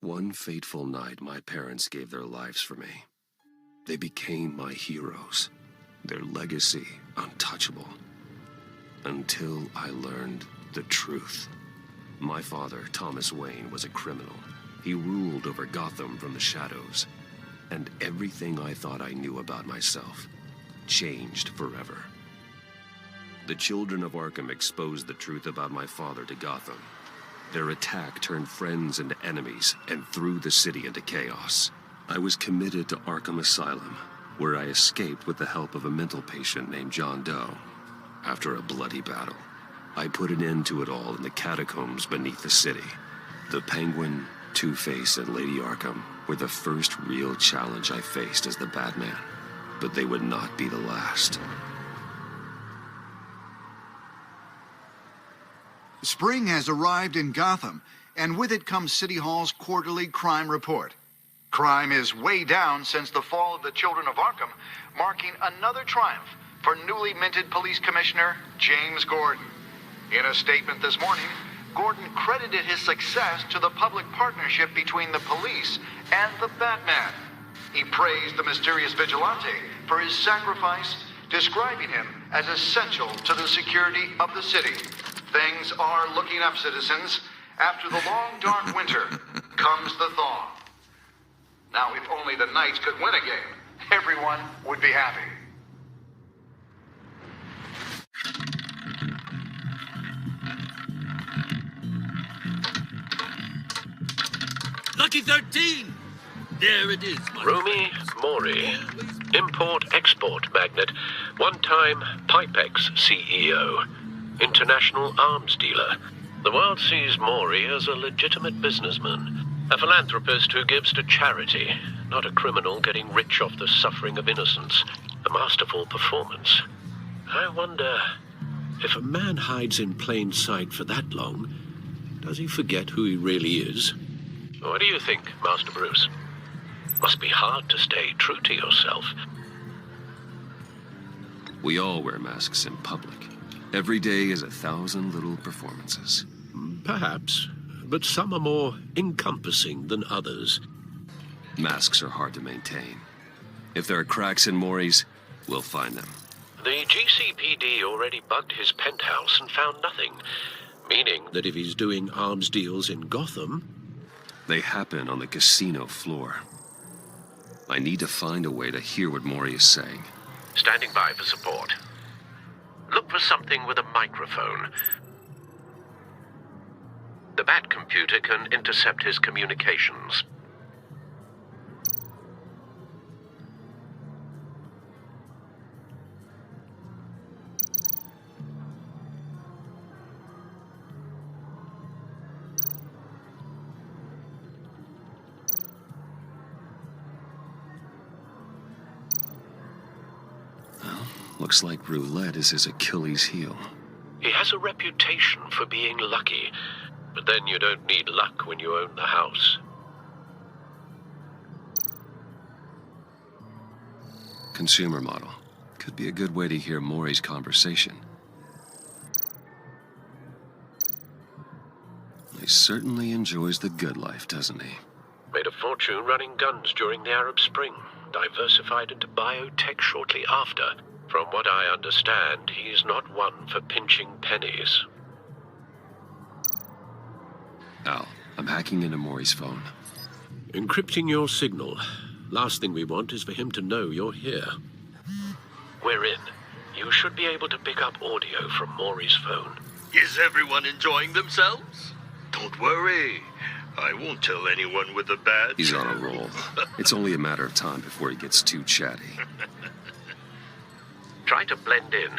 One fateful night, my parents gave their lives for me. They became my heroes, their legacy untouchable. Until I learned the truth. My father, Thomas Wayne, was a criminal. He ruled over Gotham from the shadows. And everything I thought I knew about myself changed forever. The children of Arkham exposed the truth about my father to Gotham. Their attack turned friends into enemies and threw the city into chaos. I was committed to Arkham Asylum, where I escaped with the help of a mental patient named John Doe. After a bloody battle, I put an end to it all in the catacombs beneath the city. The Penguin, Two-Face, and Lady Arkham were the first real challenge I faced as the Batman, but they would not be the last. Spring has arrived in Gotham, and with it comes City Hall's quarterly crime report. Crime is way down since the fall of the Children of Arkham, marking another triumph for newly minted Police Commissioner James Gordon. In a statement this morning, Gordon credited his success to the public partnership between the police and the Batman. He praised the mysterious vigilante for his sacrifice, describing him as essential to the security of the city. Things are looking up, citizens. After the long, dark winter comes the thaw. Now, if only the Knights could win a game, everyone would be happy. Lucky 13! There it is. Rumi Mori, import-export magnate, one-time Pipex CEO, international arms dealer. The world sees Mori as a legitimate businessman, a philanthropist who gives to charity, not a criminal getting rich off the suffering of innocence. A masterful performance. I wonder, if a man hides in plain sight for that long, does he forget who he really is? What do you think, Master Bruce? Must be hard to stay true to yourself. We all wear masks in public. Every day is 1,000 little performances. Perhaps, but some are more encompassing than others. Masks are hard to maintain. If there are cracks in Mori's, we'll find them. The GCPD already bugged his penthouse and found nothing, meaning that if he's doing arms deals in Gotham... They happen on the casino floor. I need to find a way to hear what Mori is saying. Standing by for support. Look for something with a microphone. The Bat computer can intercept his communications. Looks like roulette is his Achilles heel. He has a reputation for being lucky, but then you don't need luck when you own the house. Consumer model. Could be a good way to hear Mori's conversation. He certainly enjoys the good life, doesn't he? Made a fortune running guns during the Arab Spring. Diversified into biotech shortly after. From what I understand, he's not one for pinching pennies. Al, I'm hacking into Mori's phone. Encrypting your signal. Last thing we want is for him to know you're here. We're in. You should be able to pick up audio from Mori's phone. Is everyone enjoying themselves? Don't worry. I won't tell anyone with the bat. He's on a roll. It's only a matter of time before he gets too chatty. Try to blend in.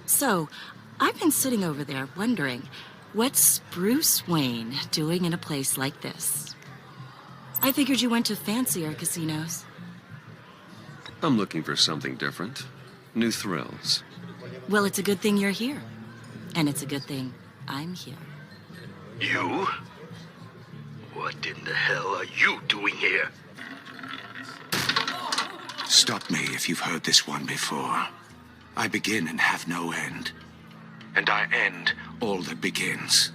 So, I've been sitting over there wondering, what's Bruce Wayne doing in a place like this? I figured you went to fancier casinos. I'm looking for something different. New thrills. Well, it's a good thing you're here. And it's a good thing I'm here. You? What in the hell are you doing here? Stop me if you've heard this one before. I begin and have no end. And I end all that begins.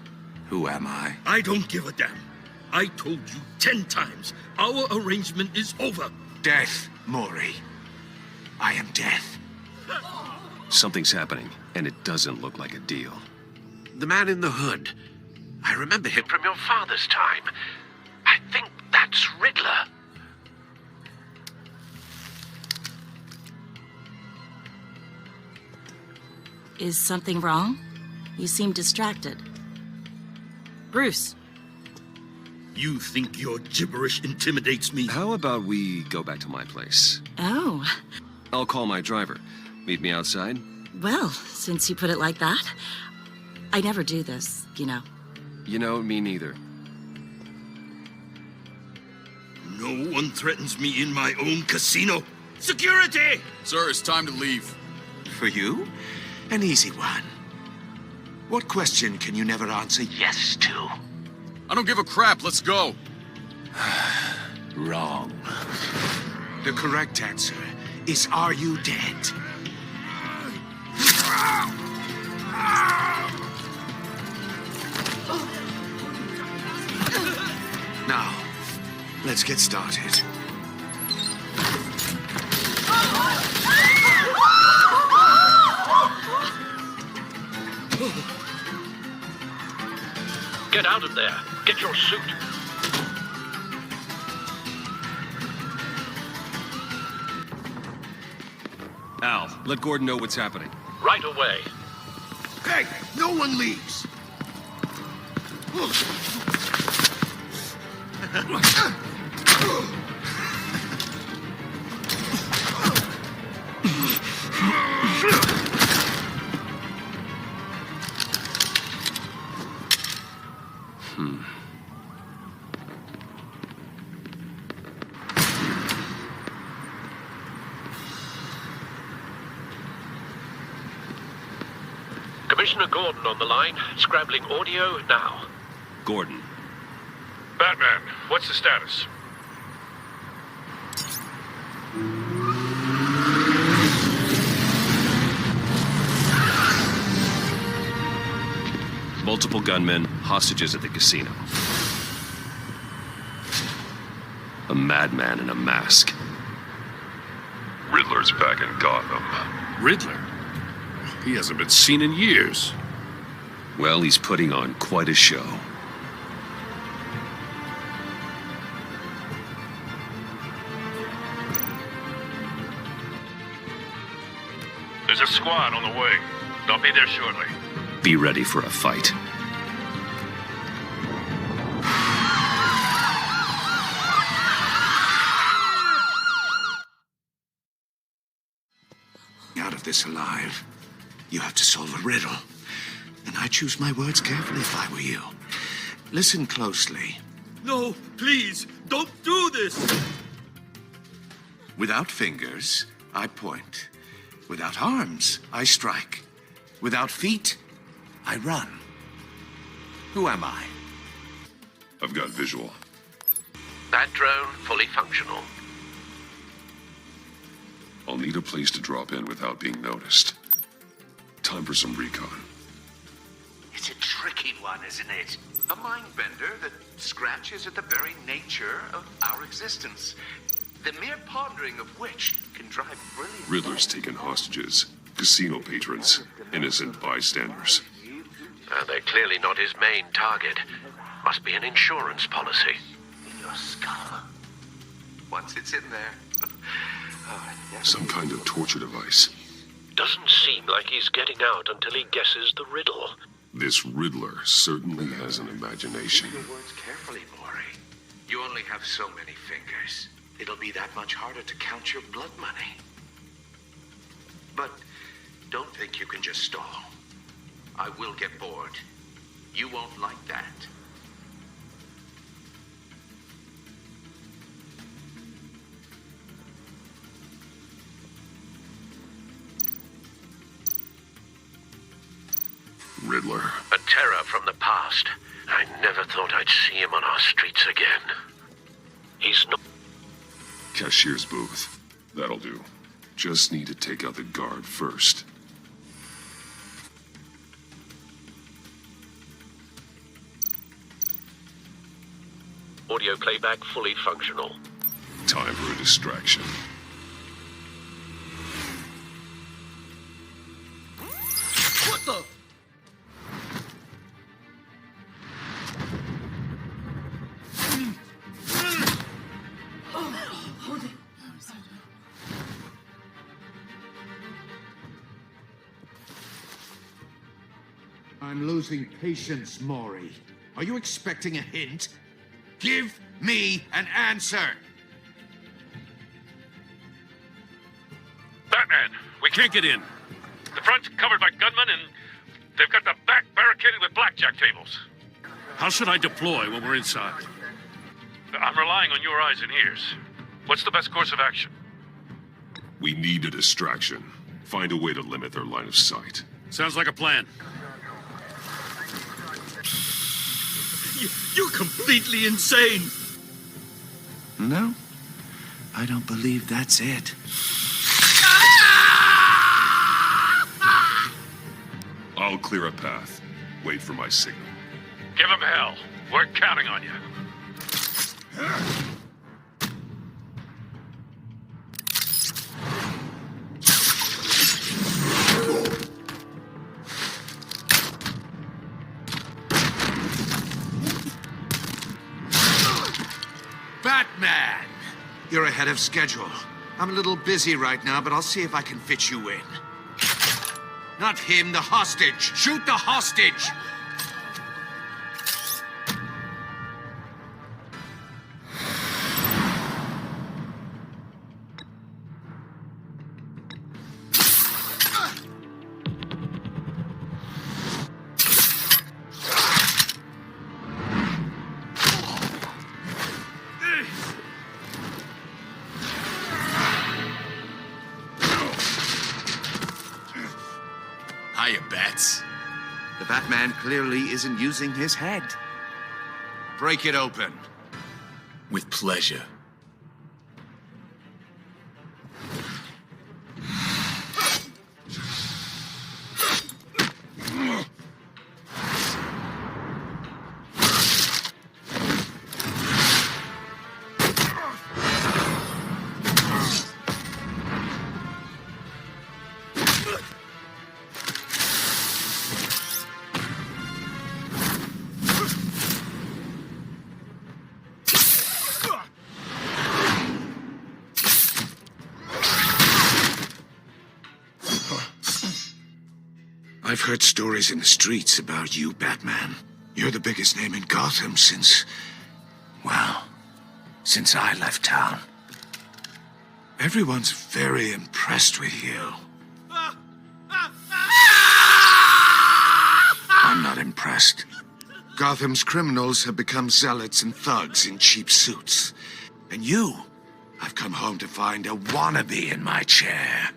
Who am I? I don't give a damn. I told you 10 times. Our arrangement is over. Death, Mori. I am death. Something's happening, and it doesn't look like a deal. The man in the hood. I remember him from your father's time. I think that's Riddler. Is something wrong? You seem distracted. Bruce. You think your gibberish intimidates me? How about we go back to my place? Oh. I'll call my driver. Meet me outside? Well, since you put it like that, I never do this, you know. You know, me neither. No one threatens me in my own casino. Security! Sir, it's time to leave. For you? An easy one. What question can you never answer yes to? I don't give a crap. Let's go. Wrong. The correct answer is, are you dead? Now, let's get started. Get out of there. Get your suit. Al, let Gordon know what's happening. Right away. Hey, no one leaves! Commissioner Gordon on the line, scrabbling audio now. Gordon. Batman, what's the status? Multiple gunmen, hostages at the casino. A madman in a mask. Riddler's back in Gotham. Riddler? He hasn't been seen in years. Well, he's putting on quite a show. There's a squad on the way. They'll be there shortly. Be ready for a fight. Out of this alive, you have to solve a riddle. And I choose my words carefully if I were you. Listen closely. No, please, don't do this! Without fingers, I point. Without arms, I strike. Without feet, I run. Who am I? I've got visual. That drone fully functional. I'll need a place to drop in without being noticed. Time for some recon. It's a tricky one, isn't it? A mind bender that scratches at the very nature of our existence. The mere pondering of which can drive brilliant... Riddler's taken hostages, casino patrons, innocent bystanders. They're clearly not his main target. Must be an insurance policy. In your skull. Once it's in there... Some kind of torture device. Doesn't seem like he's getting out until he guesses the riddle. This Riddler certainly has an imagination. Your words carefully, Maury. You only have so many fingers. It'll be that much harder to count your blood money. But don't think you can just stall. I will get bored. You won't like that. Riddler. A terror from the past. I never thought I'd see him on our streets again. He's not... Cashier's booth. That'll do. Just need to take out the guard first. Audio playback fully functional. Time for a distraction. What the? I'm losing patience, Maury. Are you expecting a hint? Give me an answer! Batman, we can't get in. The front's covered by gunmen, and they've got the back barricaded with blackjack tables. How should I deploy when we're inside? I'm relying on your eyes and ears. What's the best course of action? We need a distraction. Find a way to limit their line of sight. Sounds like a plan. You're completely insane! No, I don't believe that's it. I'll clear a path. Wait for my signal. Give him hell. We're counting on you. Batman! You're ahead of schedule. I'm a little busy right now, but I'll see if I can fit you in. Not him, the hostage! Shoot the hostage! Hiya, Bats. The Batman clearly isn't using his head. Break it open. With pleasure. I've heard stories in the streets about you, Batman. You're the biggest name in Gotham since I left town. Everyone's very impressed with you. I'm not impressed. Gotham's criminals have become zealots and thugs in cheap suits. And you, I've come home to find a wannabe in my chair.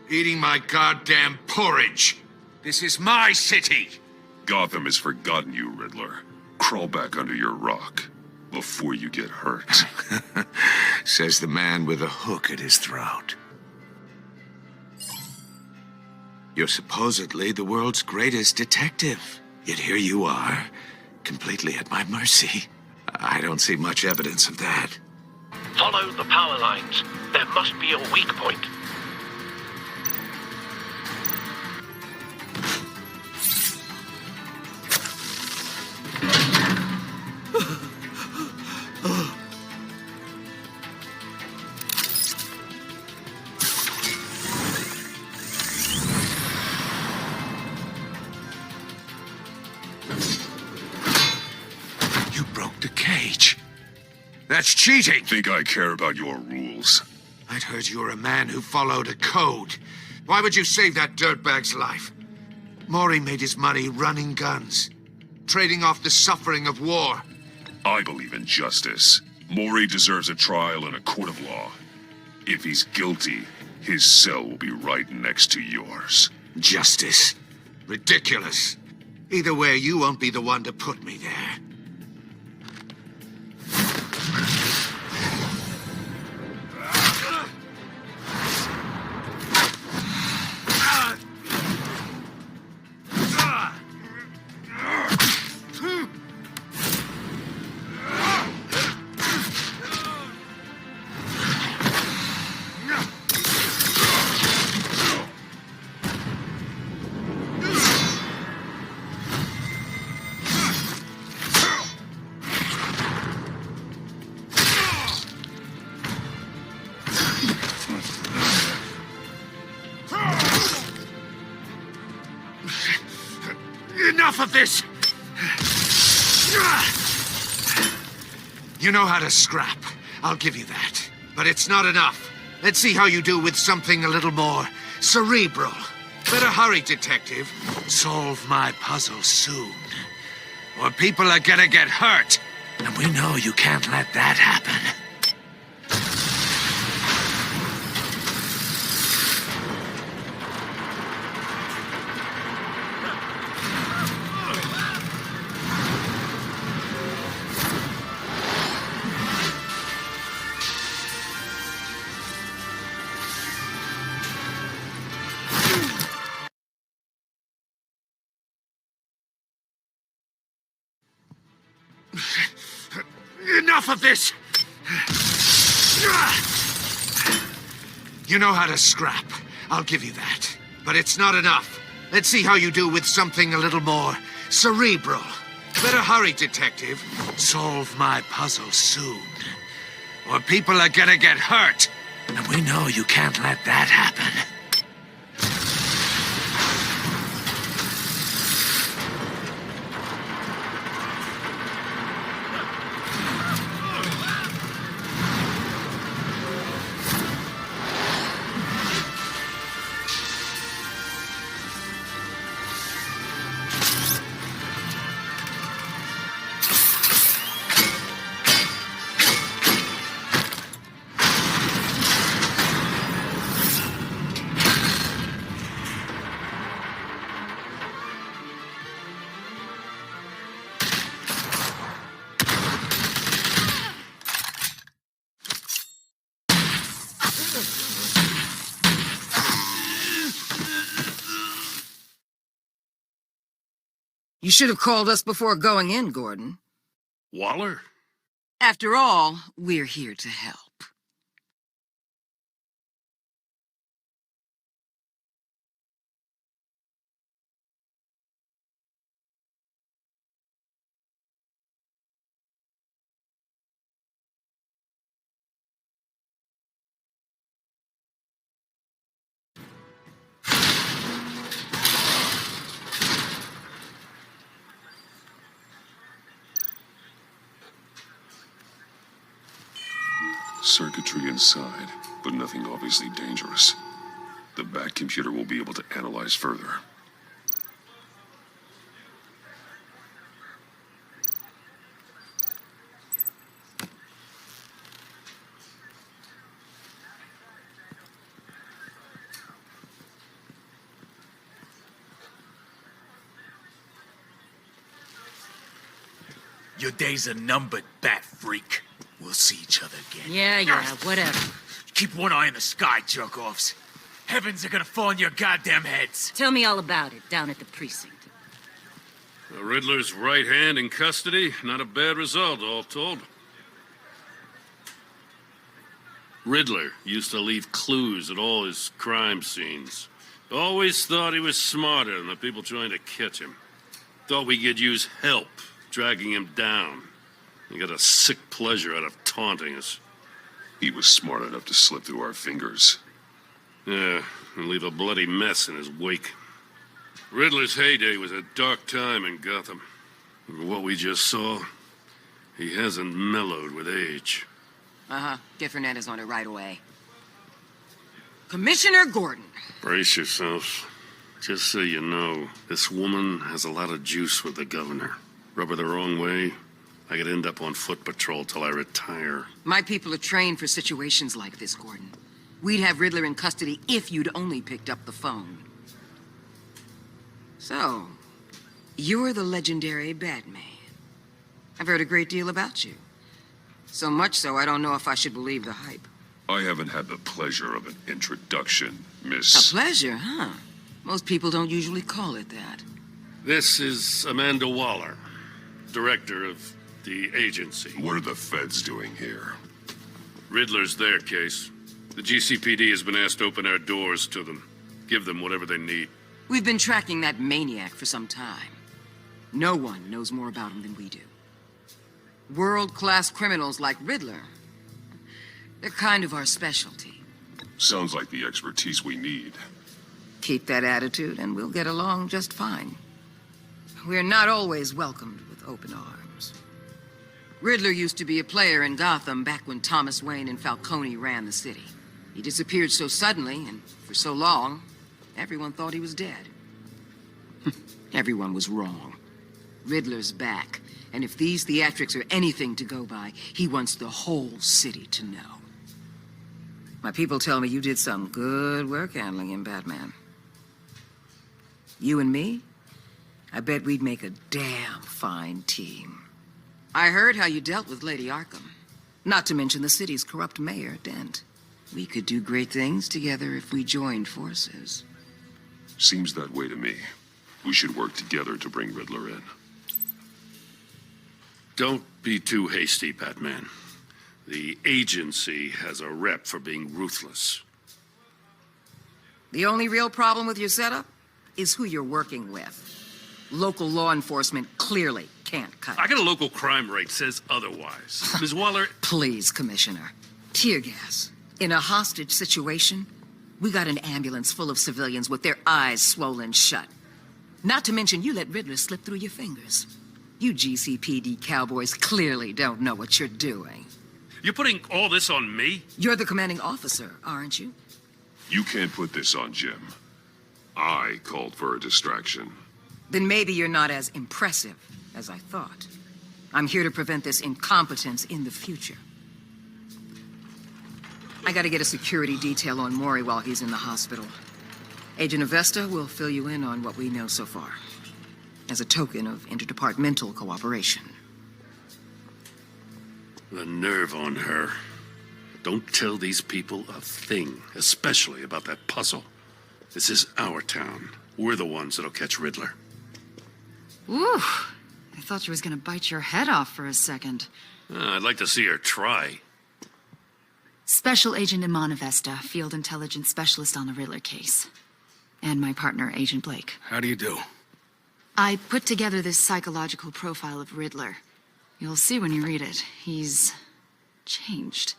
Eating my goddamn porridge. This is my city! Gotham has forgotten you, Riddler. Crawl back under your rock before you get hurt. Says the man with a hook at his throat. You're supposedly the world's greatest detective. Yet here you are, completely at my mercy. I don't see much evidence of that. Follow the power lines. There must be a weak point. You broke the cage. That's cheating! Think I care about your rules? I'd heard you were a man who followed a code. Why would you save that dirtbag's life? Maury made his money running guns, trading off the suffering of war. I believe in justice. Maury deserves a trial in a court of law. If he's guilty, his cell will be right next to yours. Justice. Ridiculous. Either way, you won't be the one to put me there. Enough of this! You know how to scrap. I'll give you that. But it's not enough. Let's see how you do with something a little more cerebral. Better hurry, detective. Solve my puzzle soon. Or people are gonna get hurt. And we know you can't let that happen. Enough of this! You know how to scrap. I'll give you that. But it's not enough. Let's see how you do with something a little more cerebral. Better hurry, detective. Solve my puzzle soon. Or people are gonna get hurt. And we know you can't let that happen. You should have called us before going in, Gordon. Waller? After all, we're here to help. Circuitry inside, but nothing obviously dangerous. The Bat computer will be able to analyze further. Your days are numbered, Bat Freak. We'll see each other again. Yeah, whatever. Keep one eye in the sky, jerk-offs. Heavens are gonna fall on your goddamn heads. Tell me all about it down at the precinct. The Riddler's right hand in custody. Not a bad result, all told. Riddler used to leave clues at all his crime scenes. Always thought he was smarter than the people trying to catch him. Thought we could use help dragging him down. He got a sick pleasure out of taunting us. He was smart enough to slip through our fingers. Yeah, and leave a bloody mess in his wake. Riddler's heyday was a dark time in Gotham. And what we just saw, he hasn't mellowed with age. Get Fernandez on it right away. Commissioner Gordon. Brace yourselves. Just so you know, this woman has a lot of juice with the governor. Rub her the wrong way, I could end up on foot patrol till I retire. My people are trained for situations like this, Gordon. We'd have Riddler in custody if you'd only picked up the phone. So, you're the legendary Batman. I've heard a great deal about you. So much so, I don't know if I should believe the hype. I haven't had the pleasure of an introduction, Miss... A pleasure, huh? Most people don't usually call it that. This is Amanda Waller, director of the agency. What are the feds doing here? Riddler's their case. The GCPD has been asked to open our doors to them. Give them whatever they need. We've been tracking that maniac for some time. No one knows more about him than we do. World-class criminals like Riddler. They're kind of our specialty. Sounds like the expertise we need. Keep that attitude and we'll get along just fine. We're not always welcomed with open arms. Riddler used to be a player in Gotham back when Thomas Wayne and Falcone ran the city. He disappeared so suddenly and for so long, everyone thought he was dead. Everyone was wrong. Riddler's back, and if these theatrics are anything to go by, he wants the whole city to know. My people tell me you did some good work handling him, Batman. You and me? I bet we'd make a damn fine team. I heard how you dealt with Lady Arkham. Not to mention the city's corrupt mayor, Dent. We could do great things together if we joined forces. Seems that way to me. We should work together to bring Riddler in. Don't be too hasty, Batman. The agency has a rep for being ruthless. The only real problem with your setup is who you're working with. Local law enforcement clearly can't cut it. I got a local crime rate says otherwise. Ms. Waller... Please, Commissioner. Tear gas. In a hostage situation, we got an ambulance full of civilians with their eyes swollen shut. Not to mention you let Riddler slip through your fingers. You GCPD cowboys clearly don't know what you're doing. You're putting all this on me? You're the commanding officer, aren't you? You can't put this on Jim. I called for a distraction. Then maybe you're not as impressive as I thought. I'm here to prevent this incompetence in the future. I gotta get a security detail on Maury while he's in the hospital. Agent Avesta will fill you in on what we know so far, as a token of interdepartmental cooperation. The nerve on her. Don't tell these people a thing, especially about that puzzle. This is our town. We're the ones that'll catch Riddler. Ooh, I thought she was gonna bite your head off for a second. I'd like to see her try. Special Agent Iman Avesta, Field Intelligence Specialist on the Riddler case. And my partner, Agent Blake. How do you do? I put together this psychological profile of Riddler. You'll see when you read it. He's changed.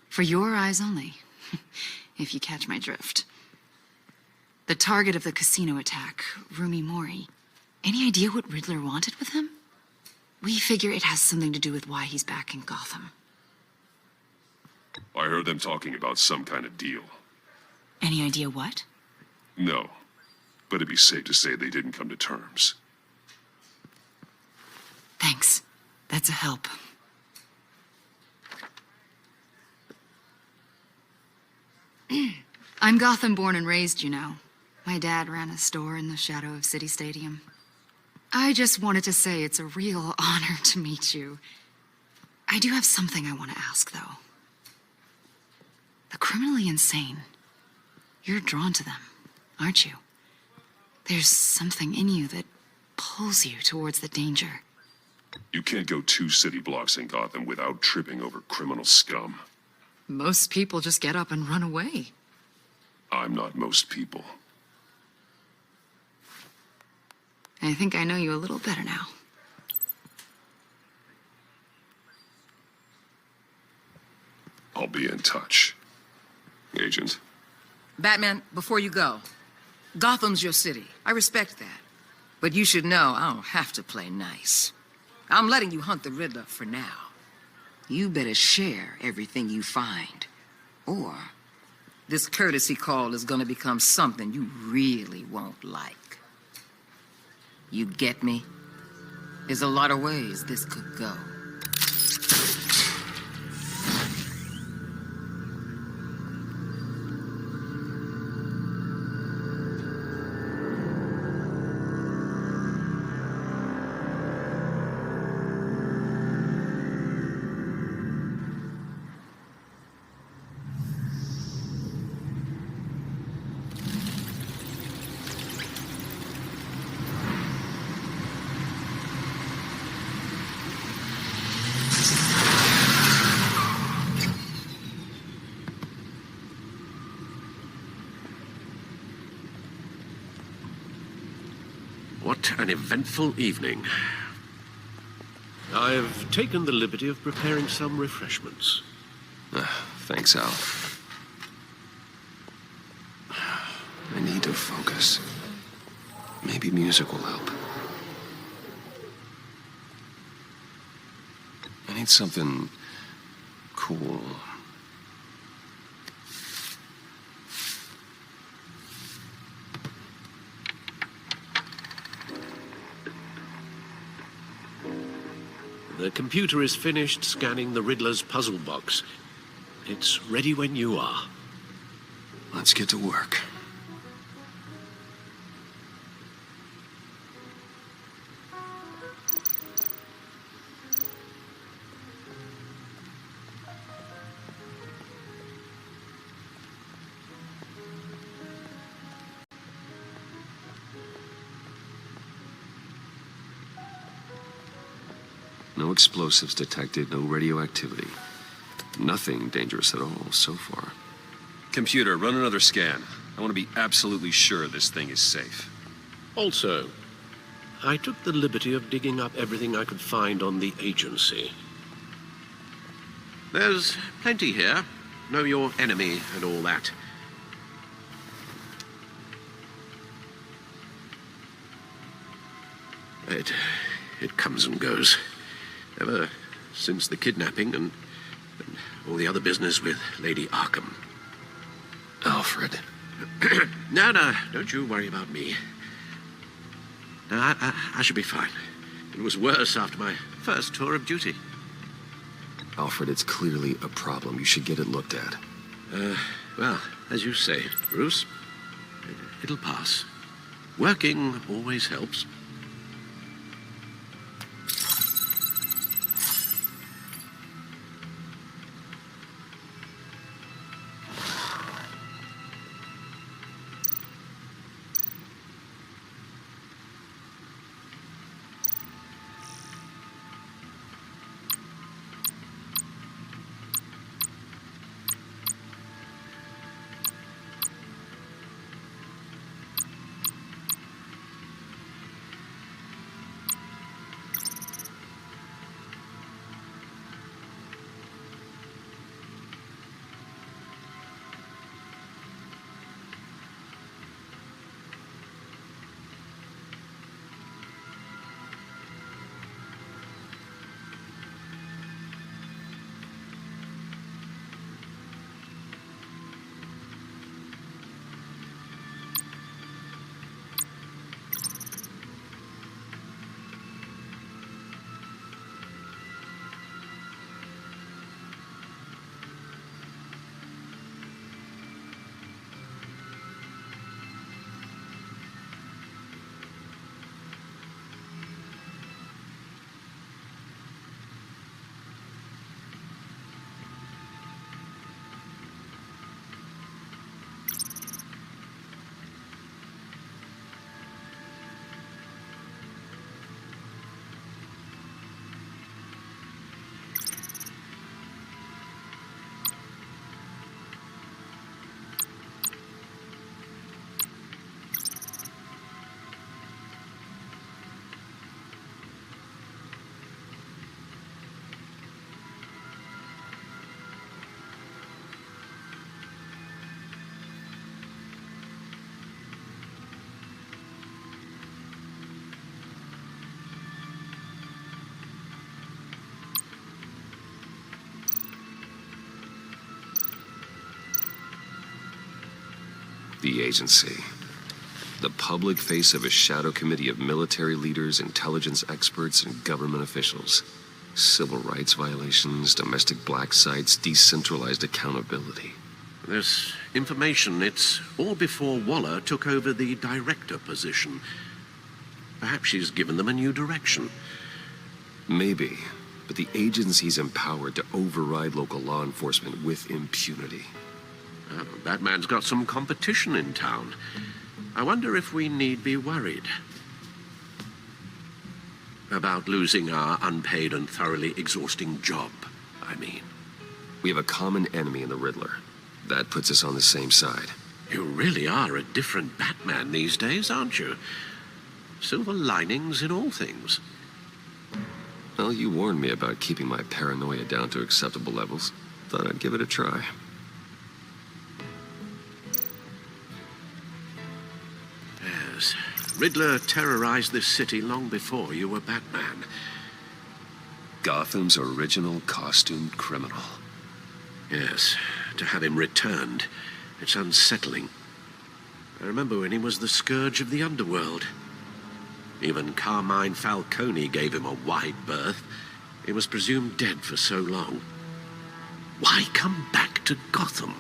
For your eyes only, if you catch my drift. The target of the casino attack, Rumi Mori. Any idea what Riddler wanted with him? We figure it has something to do with why he's back in Gotham. I heard them talking about some kind of deal. Any idea what? No, but it'd be safe to say they didn't come to terms. Thanks. That's a help. I'm Gotham born and raised, you know. My dad ran a store in the shadow of City Stadium. I just wanted to say it's a real honor to meet you. I do have something I want to ask, though. The criminally insane. You're drawn to them, aren't you? There's something in you that pulls you towards the danger. You can't go 2 city blocks in Gotham without tripping over criminal scum. Most people just get up and run away. I'm not most people. I think I know you a little better now. I'll be in touch. Agent. Batman, before you go, Gotham's your city. I respect that. But you should know I don't have to play nice. I'm letting you hunt the Riddler for now. You better share everything you find. Or this courtesy call is gonna become something you really won't like. You get me? There's a lot of ways this could go. What an eventful evening. I've taken the liberty of preparing some refreshments. Thanks, Al. I need to focus. Maybe music will help. I need something cool. The computer is finished scanning the Riddler's puzzle box. It's ready when you are. Let's get to work. No explosives detected, no radioactivity. Nothing dangerous at all so far. Computer, run another scan. I want to be absolutely sure this thing is safe. Also, I took the liberty of digging up everything I could find on the agency. There's plenty here. Know your enemy and all that. It comes and goes. Ever since the kidnapping and all the other business with Lady Arkham. Alfred. No, don't you worry about me. No, I should be fine. It was worse after my first tour of duty. Alfred, it's clearly a problem. You should get it looked at. Well, as you say, Bruce, it'll pass. Working always helps. The agency. The public face of a shadow committee of military leaders, intelligence experts, and government officials. Civil rights violations, domestic black sites, decentralized accountability. This information, it's all before Waller took over the director position. Perhaps she's given them a new direction. Maybe, but the agency's empowered to override local law enforcement with impunity. Oh, Batman's got some competition in town. I wonder if we need be worried about losing our unpaid and thoroughly exhausting job, I mean. We have a common enemy in the Riddler. That puts us on the same side. You really are a different Batman these days, aren't you? Silver linings in all things. Well, you warned me about keeping my paranoia down to acceptable levels. Thought I'd give it a try. Yes. Riddler terrorized this city long before you were Batman. Gotham's original costumed criminal. Yes. To have him returned, it's unsettling. I remember when he was the scourge of the underworld. Even Carmine Falcone gave him a wide berth. He was presumed dead for so long. Why come back to Gotham?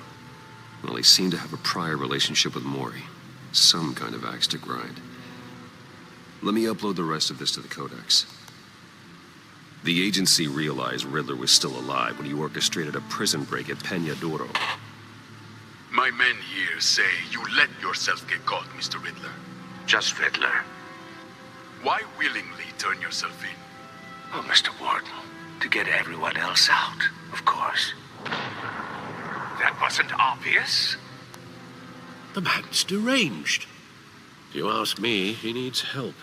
Well, he seemed to have a prior relationship with Mori. Some kind of axe to grind. Let me upload the rest of this to the Codex. The agency realized Riddler was still alive when he orchestrated a prison break at Peña Duro. My men here say you let yourself get caught, Mr. Riddler. Just Riddler. Why willingly turn yourself in? Oh, Mr. Warden, to get everyone else out, of course. That wasn't obvious. The man's deranged. If you ask me, he needs help.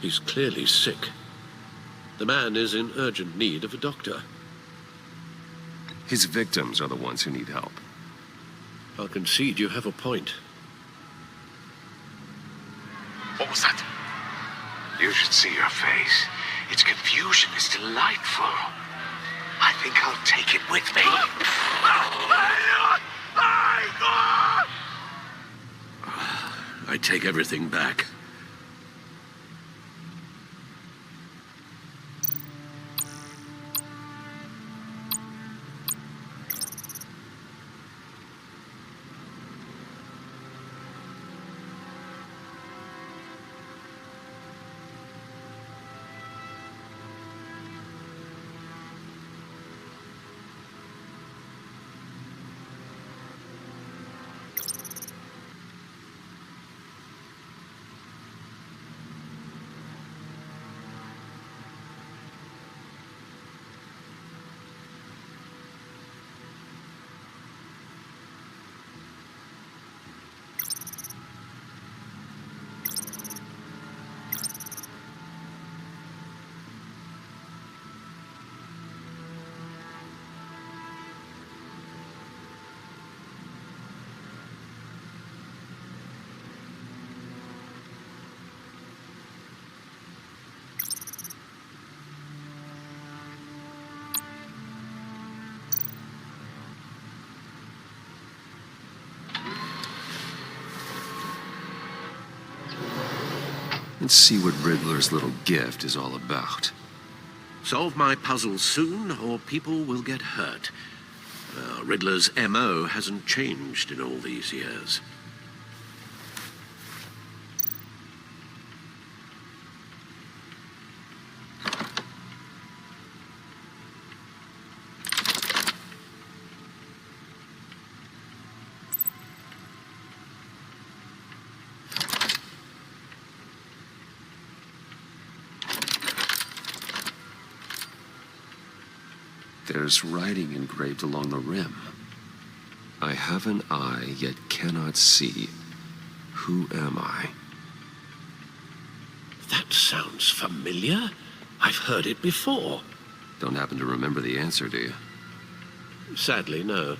He's clearly sick. The man is in urgent need of a doctor. His victims are the ones who need help. I'll concede you have a point. What was that? You should see your face. Its confusion is delightful. I think I'll take it with me. I take everything back. Let's see what Riddler's little gift is all about. Solve my puzzle soon, or people will get hurt. Riddler's M.O. hasn't changed in all these years. There's writing engraved along the rim. I have an eye, yet cannot see. Who am I? That sounds familiar. I've heard it before. Don't happen to remember the answer, do you? Sadly, no.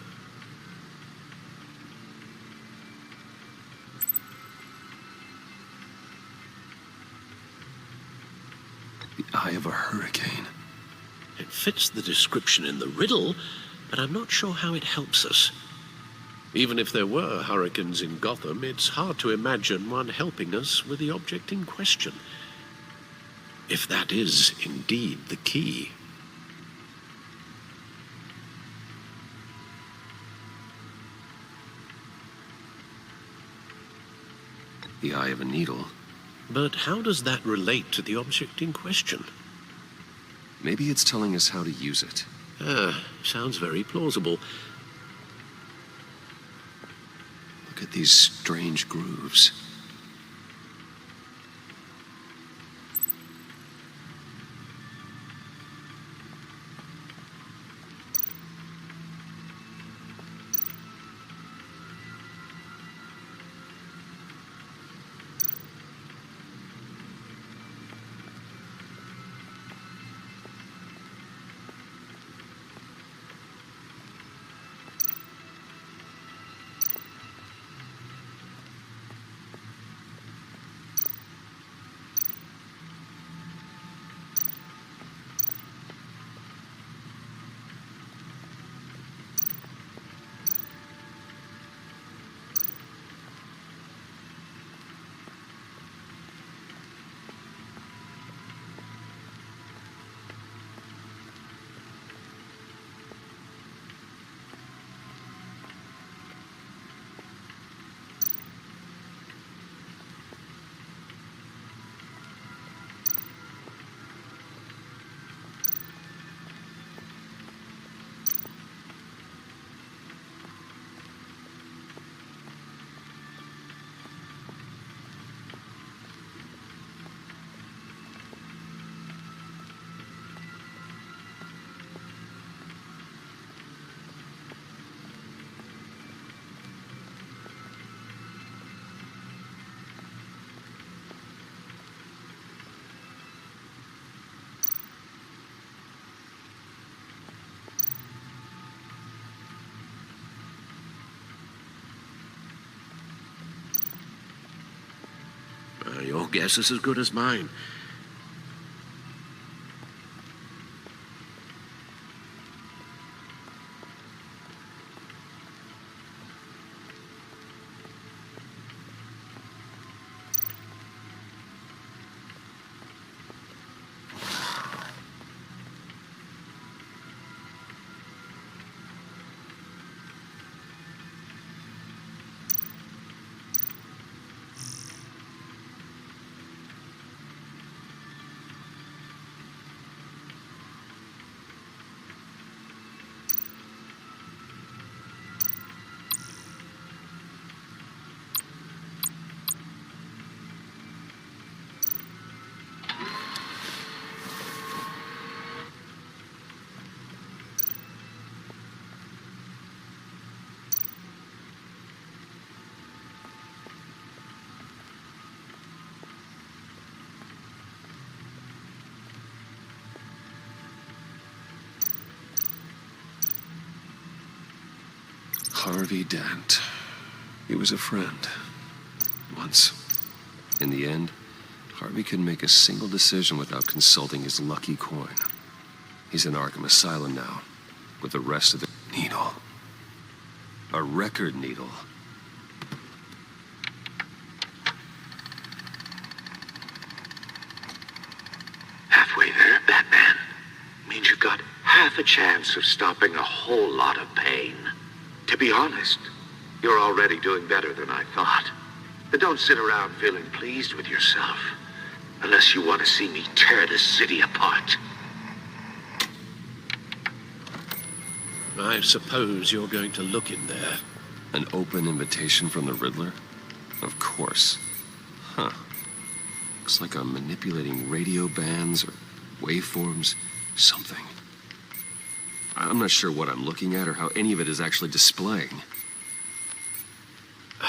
The eye of a hurricane. It fits the description in the riddle, but I'm not sure how it helps us. Even if there were hurricanes in Gotham, it's hard to imagine one helping us with the object in question. If that is indeed the key. The eye of a needle. But how does that relate to the object in question? Maybe it's telling us how to use it. Sounds very plausible. Look at these strange grooves. guess is as good as mine. Harvey Dent. He was a friend. Once. In the end, Harvey couldn't make a single decision without consulting his lucky coin. He's in Arkham Asylum now, with the rest of the needle. A record needle. Halfway there, Batman. Means you've got half a chance of stopping a whole lot of pain. To be honest, you're already doing better than I thought. But don't sit around feeling pleased with yourself, unless you want to see me tear this city apart. I suppose you're going to look in there. An open invitation from the Riddler? Of course. Huh. Looks like I'm manipulating radio bands or waveforms, something. I'm not sure what I'm looking at or how any of it is actually displaying.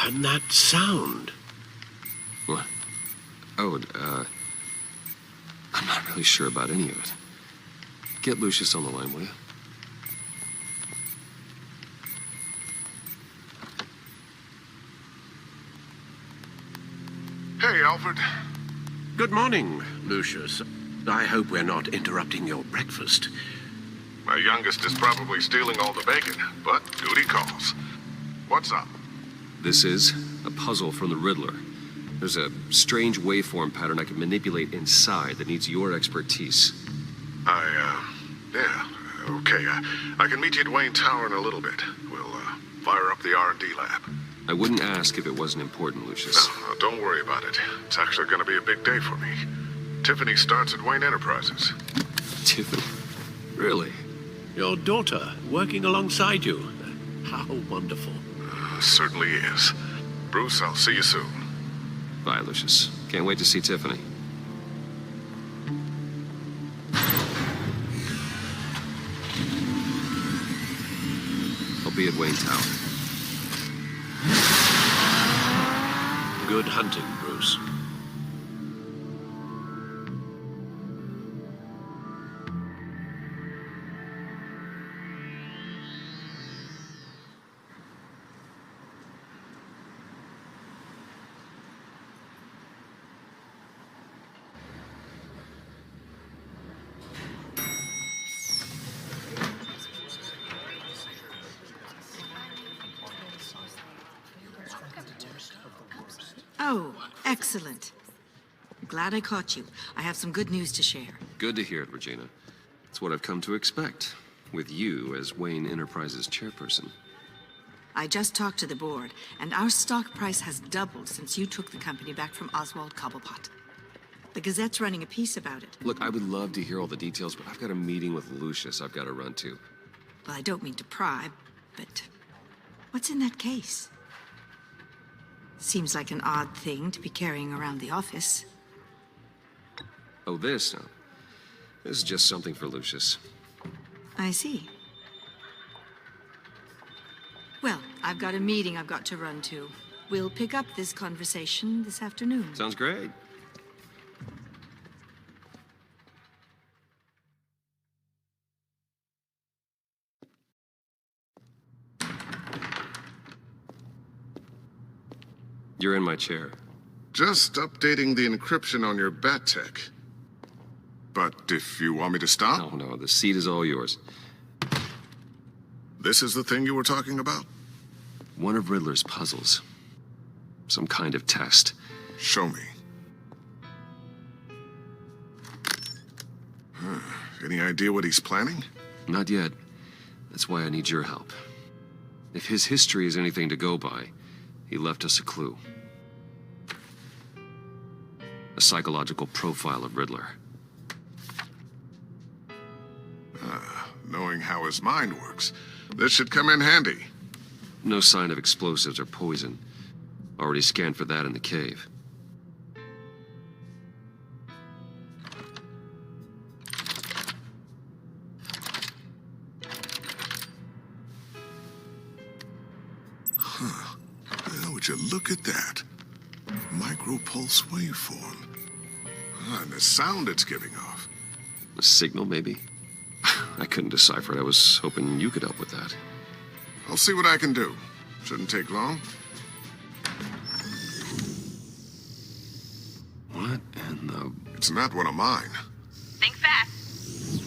And that sound. What? Oh, I'm not really sure about any of it. Get Lucius on the line, will you? Hey, Alfred. Good morning, Lucius. I hope we're not interrupting your breakfast. My youngest is probably stealing all the bacon, but duty calls. What's up? This is a puzzle from the Riddler. There's a strange waveform pattern I can manipulate inside that needs your expertise. Yeah, okay. I can meet you at Wayne Tower in a little bit. We'll, fire up the R&D lab. I wouldn't ask if it wasn't important, Lucius. No, don't worry about it. It's actually gonna be a big day for me. Tiffany starts at Wayne Enterprises. Tiffany? Really? Your daughter working alongside you. How wonderful. Certainly is. Bruce, I'll see you soon. Bye, Lucius. Can't wait to see Tiffany. I'll be at Wayne Tower. Good hunting, Bruce. Oh, excellent. Glad I caught you. I have some good news to share. Good to hear it, Regina. It's what I've come to expect, with you as Wayne Enterprises chairperson. I just talked to the board, and our stock price has doubled since you took the company back from Oswald Cobblepot. The Gazette's running a piece about it. Look, I would love to hear all the details, but I've got a meeting with Lucius I've got to run to. Well, I don't mean to pry, but what's in that case? Seems like an odd thing to be carrying around the office. Oh, this? No. This is just something for Lucius. I see. Well, I've got a meeting I've got to run to. We'll pick up this conversation this afternoon. Sounds great. You're in my chair. Just updating the encryption on your bat tech. But if you want me to stop... No, the seat is all yours. This is the thing you were talking about? One of Riddler's puzzles. Some kind of test. Show me. Any idea what he's planning? Not yet. That's why I need your help. If his history is anything to go by, he left us a clue. A psychological profile of Riddler. Knowing how his mind works, this should come in handy. No sign of explosives or poison. Already scanned for that in the cave. Well, would you look at that? Micropulse waveform. And the sound it's giving off. A signal, maybe? I couldn't decipher it. I was hoping you could help with that. I'll see what I can do. Shouldn't take long. What in the... It's not one of mine. Think fast.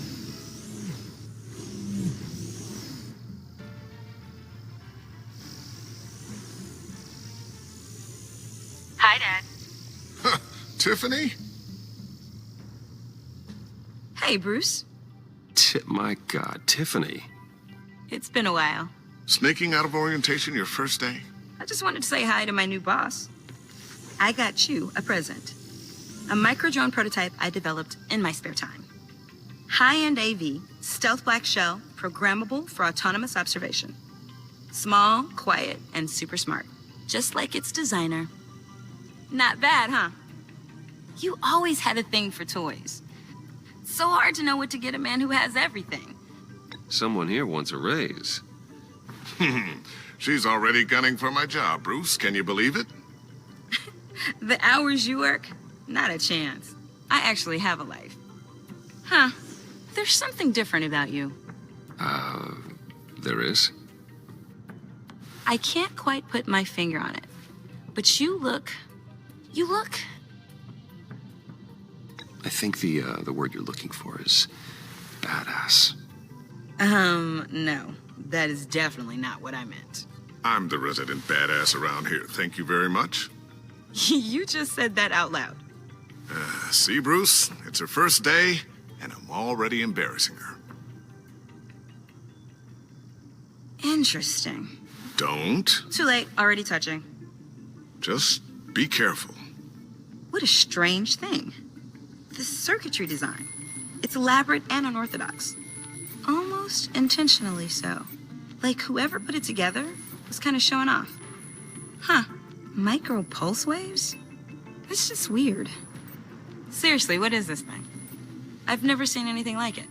Hi, Dad. Tiffany? Hey, Bruce. My God, Tiffany. It's been a while. Sneaking out of orientation your first day? I just wanted to say hi to my new boss. I got you a present. A micro-drone prototype I developed in my spare time. High-end AV, stealth black shell, programmable for autonomous observation. Small, quiet, and super smart. Just like its designer. Not bad, huh? You always had a thing for toys. So hard to know what to get a man who has everything. Someone here wants a raise. She's already gunning for my job, Bruce. Can you believe it? The hours you work? Not a chance. I actually have a life. Huh. There's something different about you. There is? I can't quite put my finger on it. But you look... I think the word you're looking for is badass. No. That is definitely not what I meant. I'm the resident badass around here. Thank you very much. You just said that out loud. See, Bruce? It's her first day, and I'm already embarrassing her. Interesting. Don't. Too late. Already touching. Just be careful. What a strange thing. The circuitry design. It's elaborate and unorthodox. Almost intentionally so. Like whoever put it together was kind of showing off. Huh. Micro pulse waves? That's just weird. Seriously, what is this thing? I've never seen anything like it.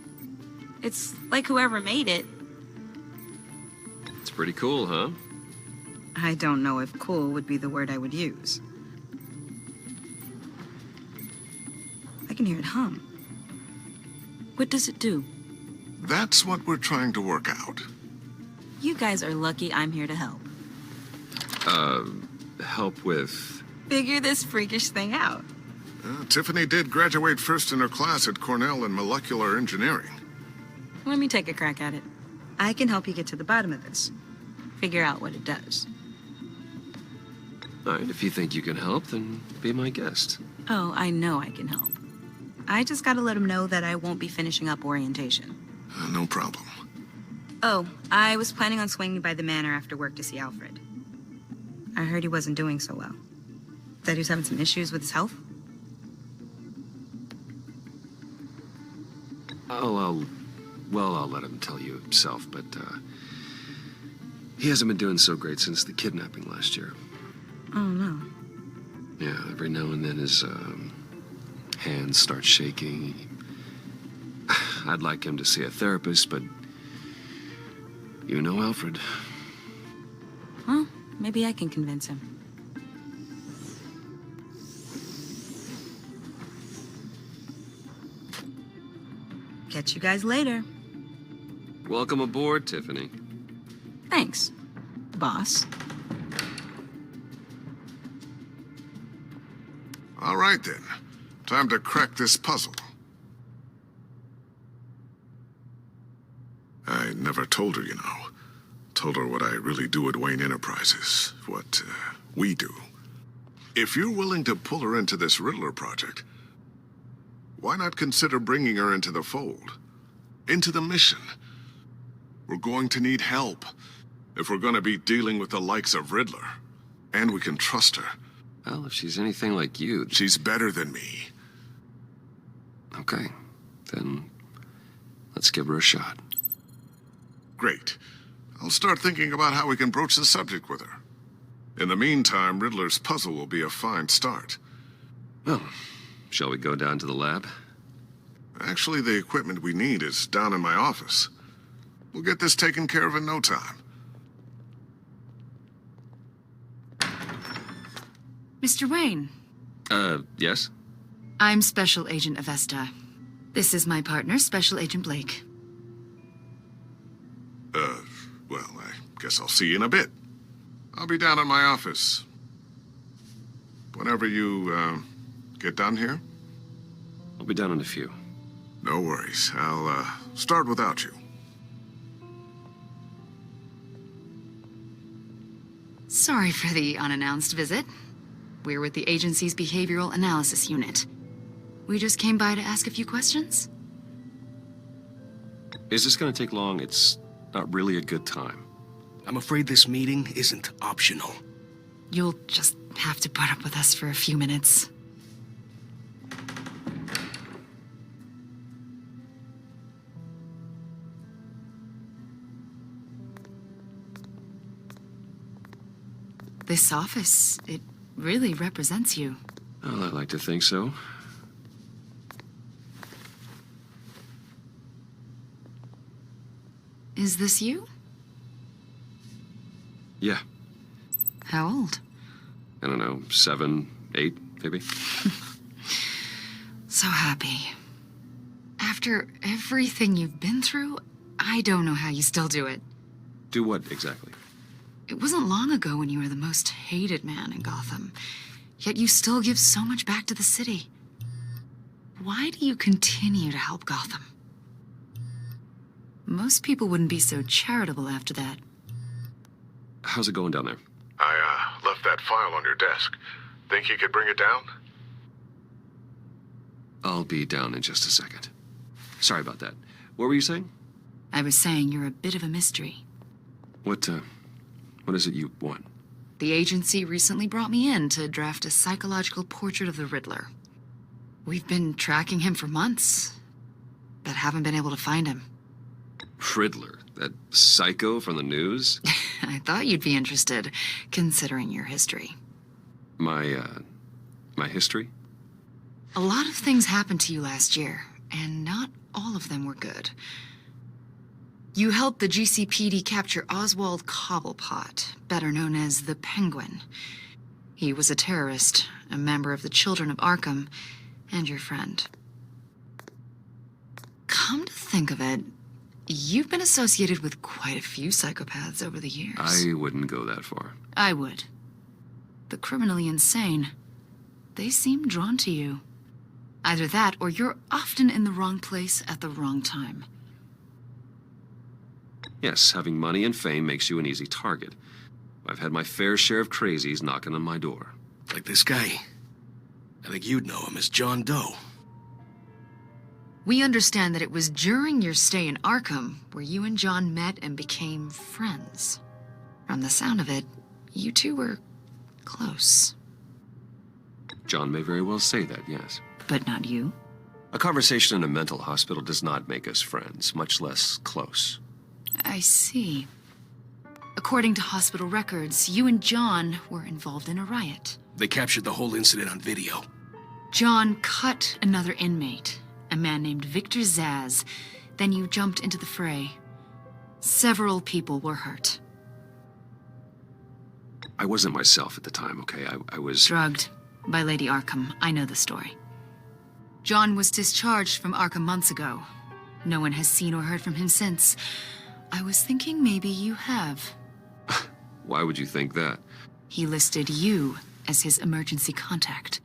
It's like whoever made it. It's pretty cool, huh? I don't know if cool would be the word I would use. I can hear it hum. What does it do? That's what we're trying to work out. You guys are lucky I'm here to help. Help with... Figure this freakish thing out. Tiffany did graduate first in her class at Cornell in molecular engineering. Let me take a crack at it. I can help you get to the bottom of this. Figure out what it does. All right, if you think you can help, then be my guest. Oh, I know I can help. I just gotta let him know that I won't be finishing up orientation. No problem. Oh, I was planning on swinging by the manor after work to see Alfred. I heard he wasn't doing so well. That he was having some issues with his health? I'll let him tell you himself, but, he hasn't been doing so great since the kidnapping last year. Oh, no. Yeah, every now and then his, hands start shaking. I'd like him to see a therapist, but you know Alfred. Well, maybe I can convince him. Catch you guys later. Welcome aboard, Tiffany. Thanks, boss. All right, then. Time to crack this puzzle. I never told her, you know. Told her what I really do at Wayne Enterprises. What, we do. If you're willing to pull her into this Riddler project, why not consider bringing her into the fold? Into the mission? We're going to need help if we're going to be dealing with the likes of Riddler. And we can trust her. Well, if she's anything like you... She's better than me. Okay. Then let's give her a shot. Great. I'll start thinking about how we can broach the subject with her. In the meantime, Riddler's puzzle will be a fine start. Well, shall we go down to the lab? Actually, the equipment we need is down in my office. We'll get this taken care of in no time. Mr. Wayne. Yes? I'm Special Agent Avesta. This is my partner, Special Agent Blake. Well, I guess I'll see you in a bit. I'll be down in my office. Whenever you, get done here? I'll be down in a few. No worries. I'll, start without you. Sorry for the unannounced visit. We're with the agency's Behavioral Analysis Unit. We just came by to ask a few questions. Is this gonna take long? It's not really a good time. I'm afraid this meeting isn't optional. You'll just have to put up with us for a few minutes. This office, it really represents you. Well, I'd like to think so. Is this you? Yeah. How old? I don't know, 7, 8, maybe? So happy. After everything you've been through, I don't know how you still do it. Do what, exactly? It wasn't long ago when you were the most hated man in Gotham, yet you still give so much back to the city. Why do you continue to help Gotham? Most people wouldn't be so charitable after that. How's it going down there? I, left that file on your desk. Think you could bring it down? I'll be down in just a second. Sorry about that. What were you saying? I was saying you're a bit of a mystery. What is it you want? The agency recently brought me in to draft a psychological portrait of the Riddler. We've been tracking him for months, but haven't been able to find him. Riddler? That psycho from the news? I thought you'd be interested, considering your history. My history? A lot of things happened to you last year, and not all of them were good. You helped the GCPD capture Oswald Cobblepot, better known as the Penguin. He was a terrorist, a member of the Children of Arkham, and your friend. Come to think of it, you've been associated with quite a few psychopaths over the years. I wouldn't go that far. I would. The criminally insane. They seem drawn to you. Either that, or you're often in the wrong place at the wrong time. Yes, having money and fame makes you an easy target. I've had my fair share of crazies knocking on my door. Like this guy. I think you'd know him as John Doe. We understand that it was during your stay in Arkham where you and John met and became friends. From the sound of it, you two were close. John may very well say that, yes. But not you? A conversation in a mental hospital does not make us friends, much less close. I see. According to hospital records, you and John were involved in a riot. They captured the whole incident on video. John cut another inmate, a man named Victor Zaz. Then you jumped into the fray. Several people were hurt. I wasn't myself at the time, okay? I was... drugged by Lady Arkham. I know the story. John was discharged from Arkham months ago. No one has seen or heard from him since. I was thinking maybe you have. Why would you think that? He listed you as his emergency contact.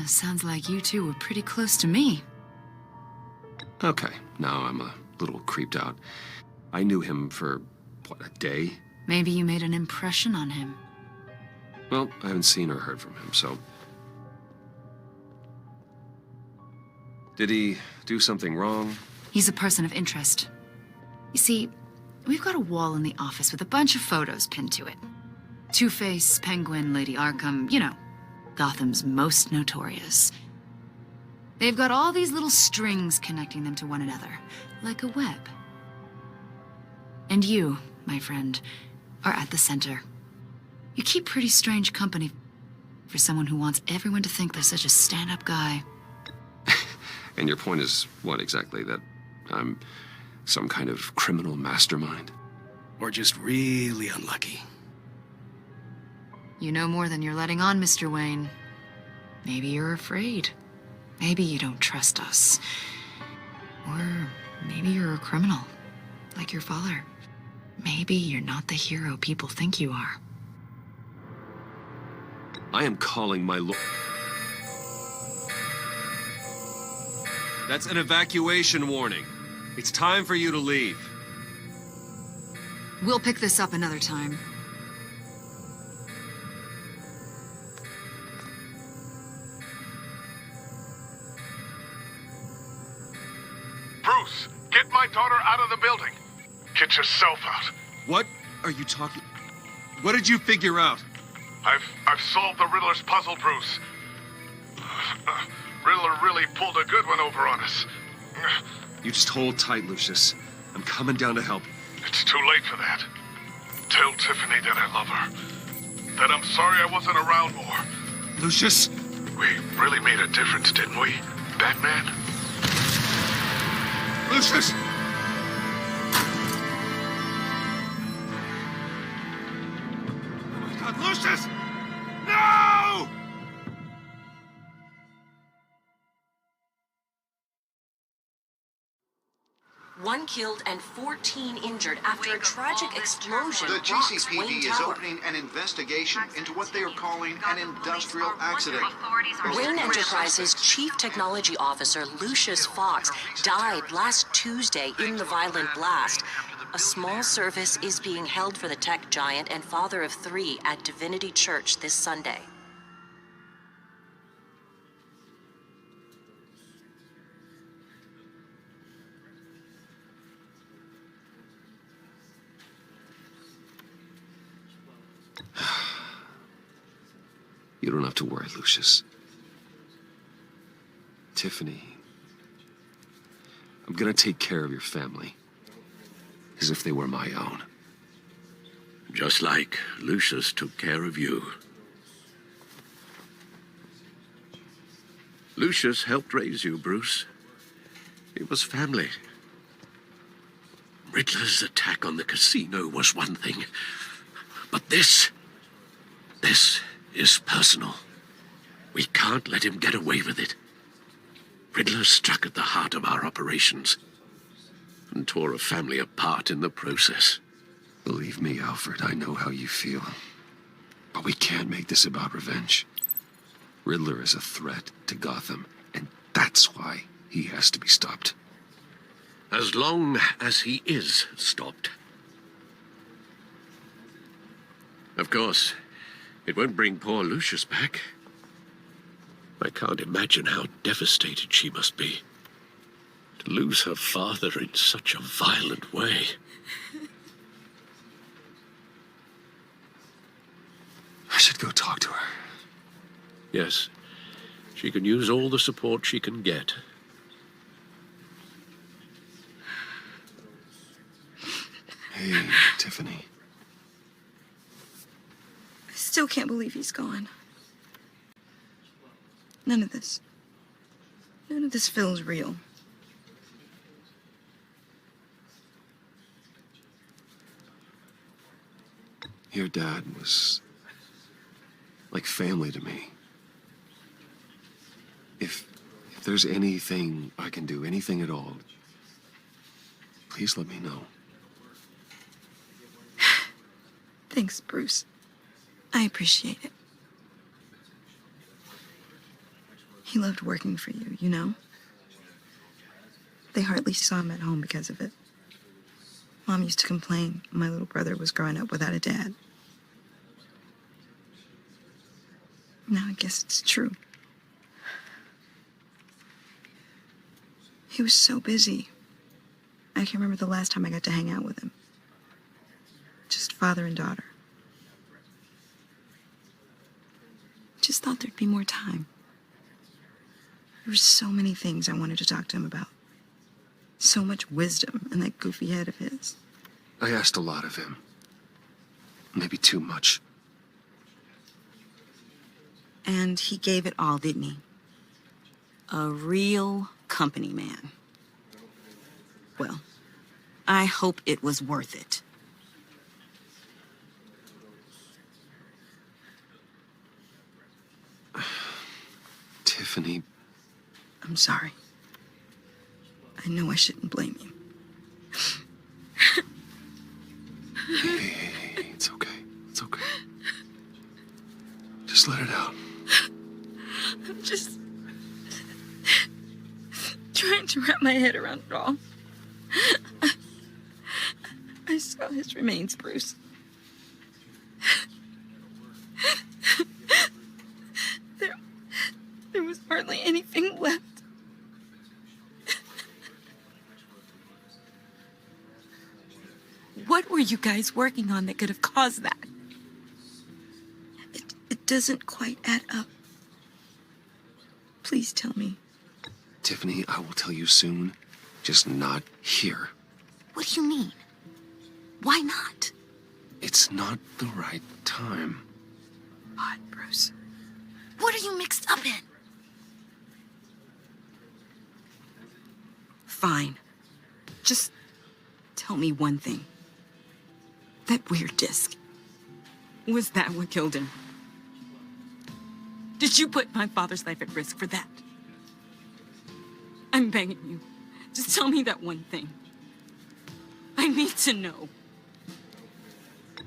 Sounds like you two were pretty close to me. Okay, now I'm a little creeped out. I knew him for, what, a day? Maybe you made an impression on him. Well, I haven't seen or heard from him, so... Did he do something wrong? He's a person of interest. You see, we've got a wall in the office with a bunch of photos pinned to it. Two-Face, Penguin, Lady Arkham, you know, Gotham's most notorious. They've got all these little strings connecting them to one another, like a web. And you, my friend, are at the center. You keep pretty strange company for someone who wants everyone to think they're such a stand-up guy. And your point is what exactly? That I'm some kind of criminal mastermind? Or just really unlucky? You know more than you're letting on, Mr. Wayne. Maybe you're afraid. Maybe you don't trust us. Or maybe you're a criminal, like your father. Maybe you're not the hero people think you are. I am calling my lord. That's an evacuation warning. It's time for you to leave. We'll pick this up another time. Bruce, get my daughter out of the building. Get yourself out. What are you talking... What did you figure out? I've solved the Riddler's puzzle, Bruce. Riddler really pulled a good one over on us. You just hold tight, Lucius. I'm coming down to help. It's too late for that. Tell Tiffany that I love her. That I'm sorry I wasn't around more. Lucius! We really made a difference, didn't we, Batman? Lucius! Oh my God, Lucius! No! One killed and 14 injured after a tragic explosion. The rocks Wayne GCPD is Tower. opening an investigation into what they are calling an industrial accident. Wayne Enterprises' Chief Technology Officer, Lucius Fox, died last Tuesday in the violent blast. A small service is being held for the tech giant and father of 3 at Divinity Church this Sunday. You don't have to worry, Lucius. Tiffany, I'm gonna take care of your family. As if they were my own. Just like Lucius took care of you. Lucius helped raise you, Bruce. It was family. Riddler's attack on the casino was one thing. But this is personal. We can't let him get away with it. Riddler struck at the heart of our operations and tore a family apart in the process. Believe me, Alfred, I know how you feel. But we can't make this about revenge. Riddler is a threat to Gotham, and that's why he has to be stopped. As long as he is stopped. Of course, it won't bring poor Lucius back. I can't imagine how devastated she must be. To lose her father in such a violent way. I should go talk to her. Yes, she can use all the support she can get. Hey, Tiffany. I still can't believe he's gone. None of this feels real. Your dad was like family to me. If there's anything I can do, anything at all, please let me know. Thanks, Bruce. I appreciate it. He loved working for you, you know? They hardly saw him at home because of it. Mom used to complain my little brother was growing up without a dad. Now I guess it's true. He was so busy. I can't remember the last time I got to hang out with him. Just father and daughter. Just thought there'd be more time. There were so many things I wanted to talk to him about. So much wisdom in that goofy head of his. I asked a lot of him. Maybe too much. And he gave it all, didn't he? A real company man. Well, I hope it was worth it. Tiffany. I'm sorry. I know I shouldn't blame you. Hey, it's okay. It's okay. Just let it out. I'm just trying to wrap my head around it all. I saw his remains, Bruce. There was hardly anything left. What were you guys working on that could have caused that? It doesn't quite add up. Please tell me. Tiffany, I will tell you soon. Just not here. What do you mean? Why not? It's not the right time. What, Bruce? What are you mixed up in? Fine. Just tell me one thing. That weird disc. Was that what killed him? Did you put my father's life at risk for that? I'm begging you. Just tell me that one thing. I need to know.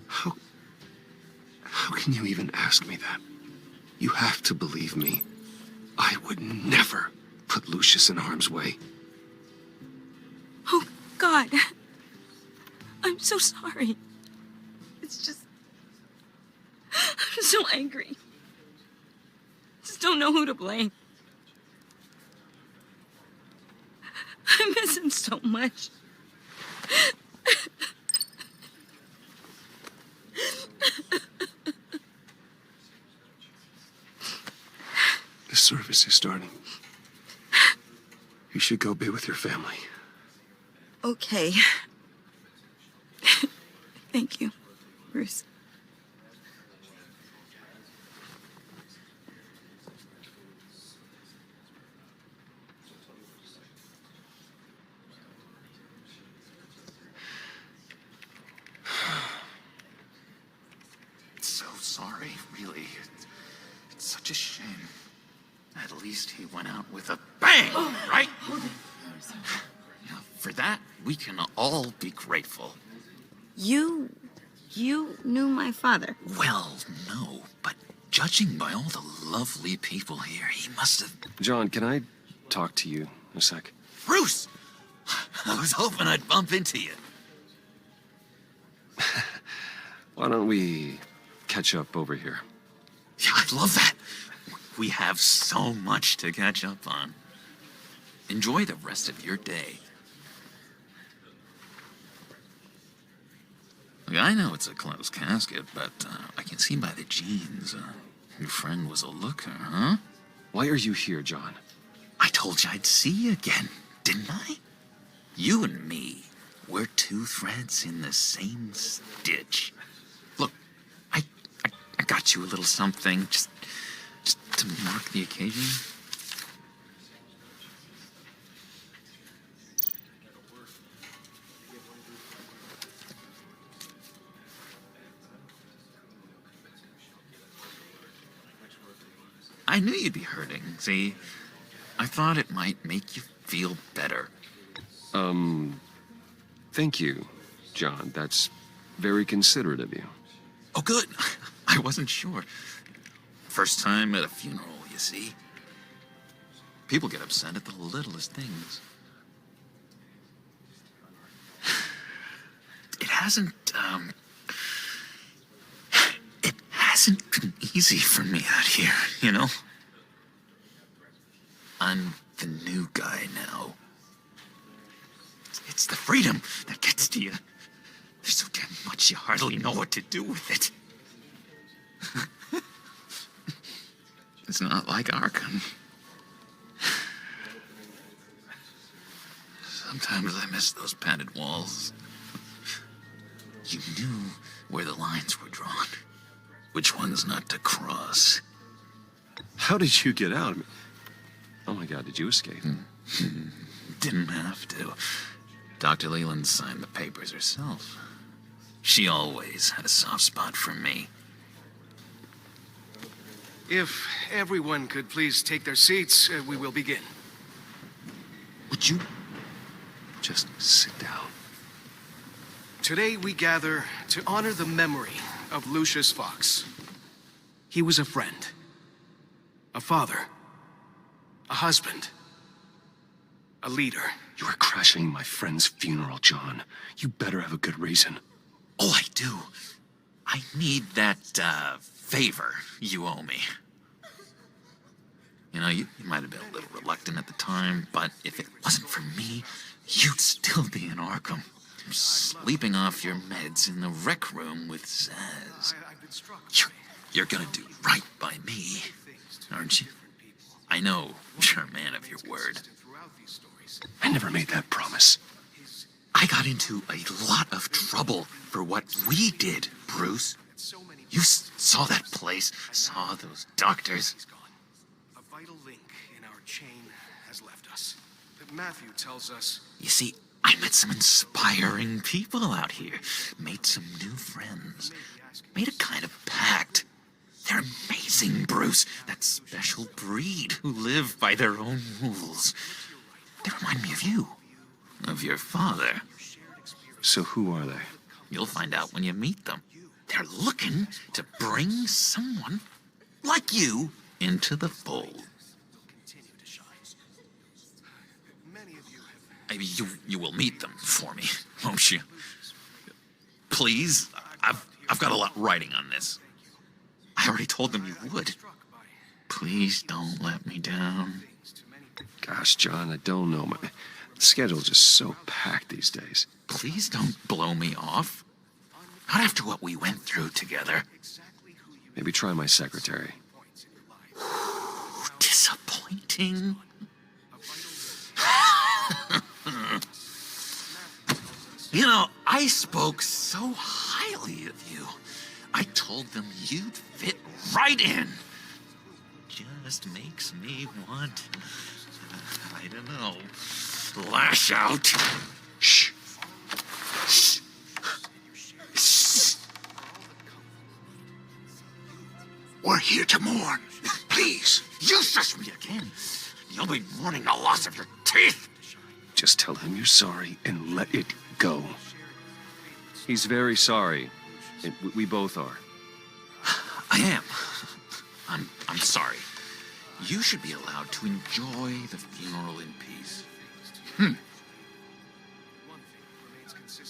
How can you even ask me that? You have to believe me. I would never put Lucius in harm's way. Oh, God. I'm so sorry. It's just... I'm so angry. Just don't know who to blame. I miss him so much. The service is starting. You should go be with your family. Okay. Thank you, Bruce. So sorry, really. It's such a shame. At least he went out with a bang, right? Now, for that, we can all be grateful. You knew my father. Well, no, but judging by all the lovely people here, he must have... John, can I talk to you a sec? Bruce! I was hoping I'd bump into you. Why don't we catch up over here? Yeah, I'd love that. We have so much to catch up on. Enjoy the rest of your day. Look, I know it's a closed casket, but I can see by the jeans, your friend was a looker, huh? Why are you here, John? I told you I'd see you again, didn't I? You and me, we're two threads in the same stitch. Look, I got you a little something, just to mark the occasion. I knew you'd be hurting, see? I thought it might make you feel better. Thank you, John. That's very considerate of you. Oh, good. I wasn't sure. First time at a funeral, you see. People get upset at the littlest things. It hasn't been easy for me out here, you know? I'm the new guy now. It's the freedom that gets to you. There's so damn much you hardly know what to do with it. It's not like Arkham. Sometimes I miss those padded walls. You knew where the lines were drawn. Which ones not to cross. How did you get out? Oh my God, did you escape? Didn't have to. Dr. Leland signed the papers herself. She always had a soft spot for me. If everyone could please take their seats, we will begin. Would you just sit down? Today we gather to honor the memory of Lucius Fox. He was a friend, a father, a husband, a leader. You are crashing my friend's funeral, John. You better have a good reason. Oh, I do. I need that, favor you owe me. You know, you might have been a little reluctant at the time, but if it wasn't for me, you'd still be in Arkham. Sleeping off your meds in the rec room with Zaz. You're gonna do right by me, aren't you? I know you're a man of your word. I never made that promise. I got into a lot of trouble for what we did, Bruce. You saw that place, saw those doctors. A vital link in our chain has left us. But Matthew tells us... You see, I met some inspiring people out here. Made some new friends. Made a kind of pact. They're amazing, Bruce. That special breed who live by their own rules. They remind me of you. Of your father. So who are they? You'll find out when you meet them. They're looking to bring someone like you into the fold. You will meet them for me, won't you? Please, I've got a lot riding on this. I already told them you would. Please don't let me down. Gosh, John, I don't know. My schedule's just so packed these days. Please don't blow me off. Not after what we went through together. Maybe try my secretary. Disappointing. You know, I spoke so highly of you. I told them you'd fit right in. Just makes me want, I don't know, lash out. Shh. Shh. Shh. We're here to mourn. Please, you shush me again. You'll be mourning the loss of your teeth. Just tell him you're sorry and let it go. He's very sorry. We both are. I am. I'm sorry. You should be allowed to enjoy the funeral in peace.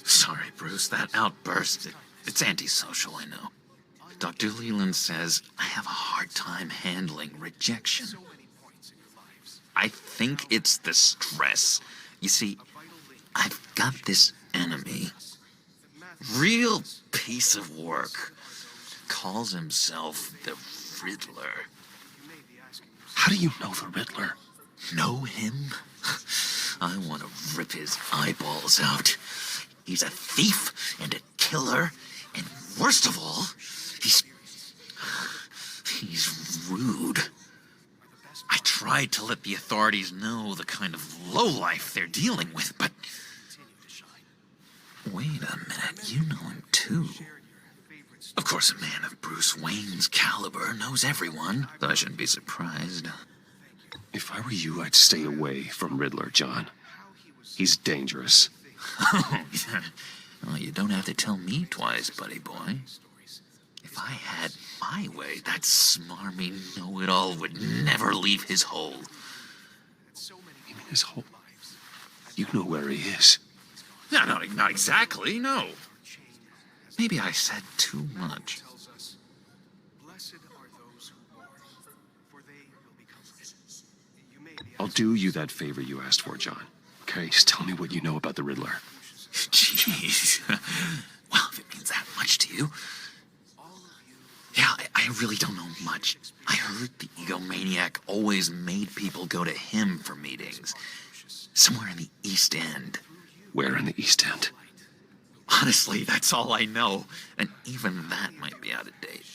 Sorry, Bruce, that outburst, it's antisocial, I know. Dr. Leland says I have a hard time handling rejection. I think it's the stress. You see, I've got this enemy. Real piece of work. Calls himself the Riddler. How do you know the Riddler? Know him? I want to rip his eyeballs out. He's a thief and a killer, and worst of all, he's rude. I tried to let the authorities know the kind of lowlife they're dealing with, but... Wait a minute, you know him too. Of course, a man of Bruce Wayne's caliber knows everyone, so I shouldn't be surprised. If I were you, I'd stay away from Riddler, John. He's dangerous. Well, you don't have to tell me twice, buddy boy. If I had my way, that smarmy know-it-all would never leave his hole. his whole life. You know where he is. No, not exactly, no. Maybe I said too much. I'll do you that favor you asked for, John. Okay, just tell me what you know about the Riddler. Jeez. Well, if it means that much to you. Yeah, I really don't know much. I heard the egomaniac always made people go to him for meetings. Somewhere in the East End. Where in the East End? Honestly, that's all I know. And even that might be out of date.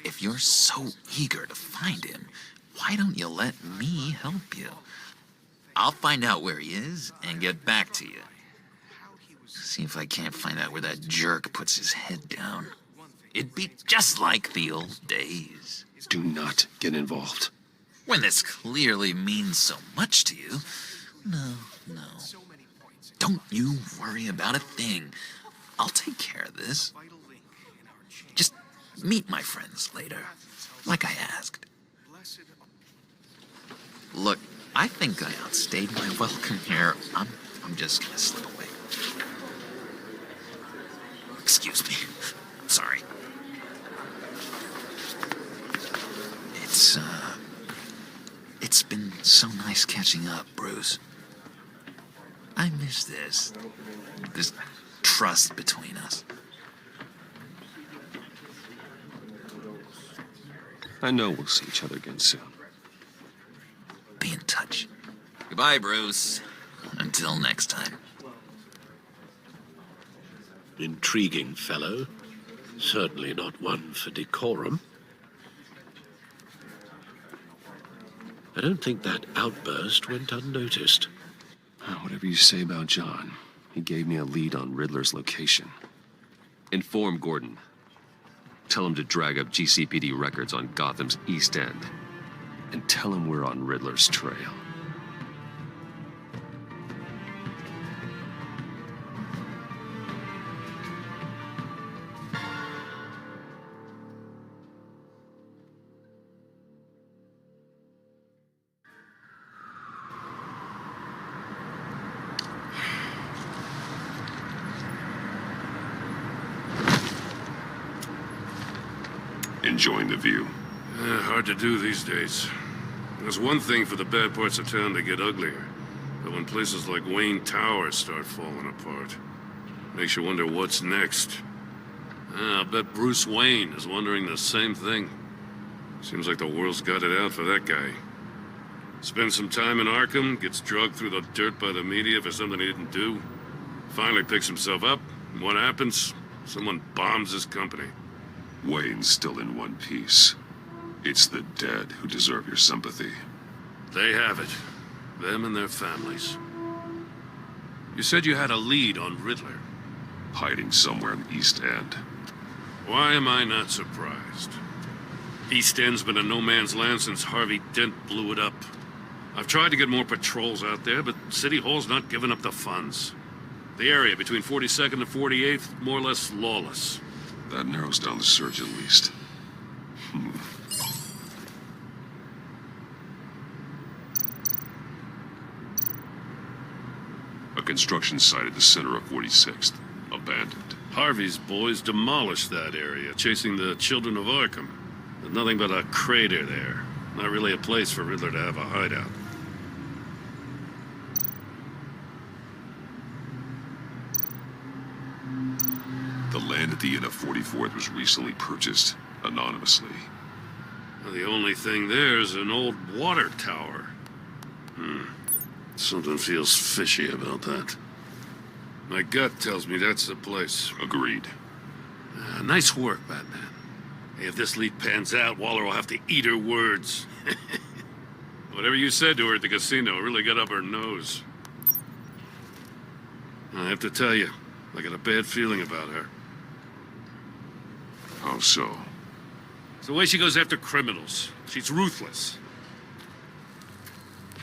If you're so eager to find him, why don't you let me help you? I'll find out where he is and get back to you. See if I can't find out where that jerk puts his head down. It'd be just like the old days. Do not get involved. When this clearly means so much to you. No. Don't you worry about a thing. I'll take care of this. Just meet my friends later, like I asked. Look, I think I outstayed my welcome here. I'm just gonna slip away. Excuse me. Sorry. It's been so nice catching up, Bruce. I miss this trust between us. I know we'll see each other again soon. Be in touch. Goodbye, Bruce. Until next time. Intriguing fellow. Certainly not one for decorum. I don't think that outburst went unnoticed. Whatever you say about John, he gave me a lead on Riddler's location. Inform Gordon. Tell him to drag up GCPD records on Gotham's East End. And tell him we're on Riddler's trail. Enjoying the view. Hard to do these days. There's one thing for the bad parts of town to get uglier, but when places like Wayne Tower start falling apart, makes you wonder what's next. I'll bet Bruce Wayne is wondering the same thing. Seems like the world's got it out for that guy. Spends some time in Arkham, gets drugged through the dirt by the media for something he didn't do. Finally picks himself up, and what happens? Someone bombs his company. Wayne's still in one piece. It's the dead who deserve your sympathy. They have it. Them and their families. You said you had a lead on Riddler. Hiding somewhere in the East End. Why am I not surprised? East End's been a no-man's land since Harvey Dent blew it up. I've tried to get more patrols out there, but City Hall's not giving up the funds. The area between 42nd and 48th, more or less lawless. That narrows down the search at least. A construction site at the center of 46th. Abandoned. Harvey's boys demolished that area, chasing the children of Arkham. There's nothing but a crater there. Not really a place for Riddler to have a hideout. The land at the end of 44th was recently purchased, anonymously. Well, the only thing there is an old water tower. Something feels fishy about that. My gut tells me that's the place. Agreed. Nice work, Batman. Hey, if this lead pans out, Waller will have to eat her words. Whatever you said to her at the casino really got up her nose. I have to tell you, I got a bad feeling about her. How so? It's the way she goes after criminals. She's ruthless.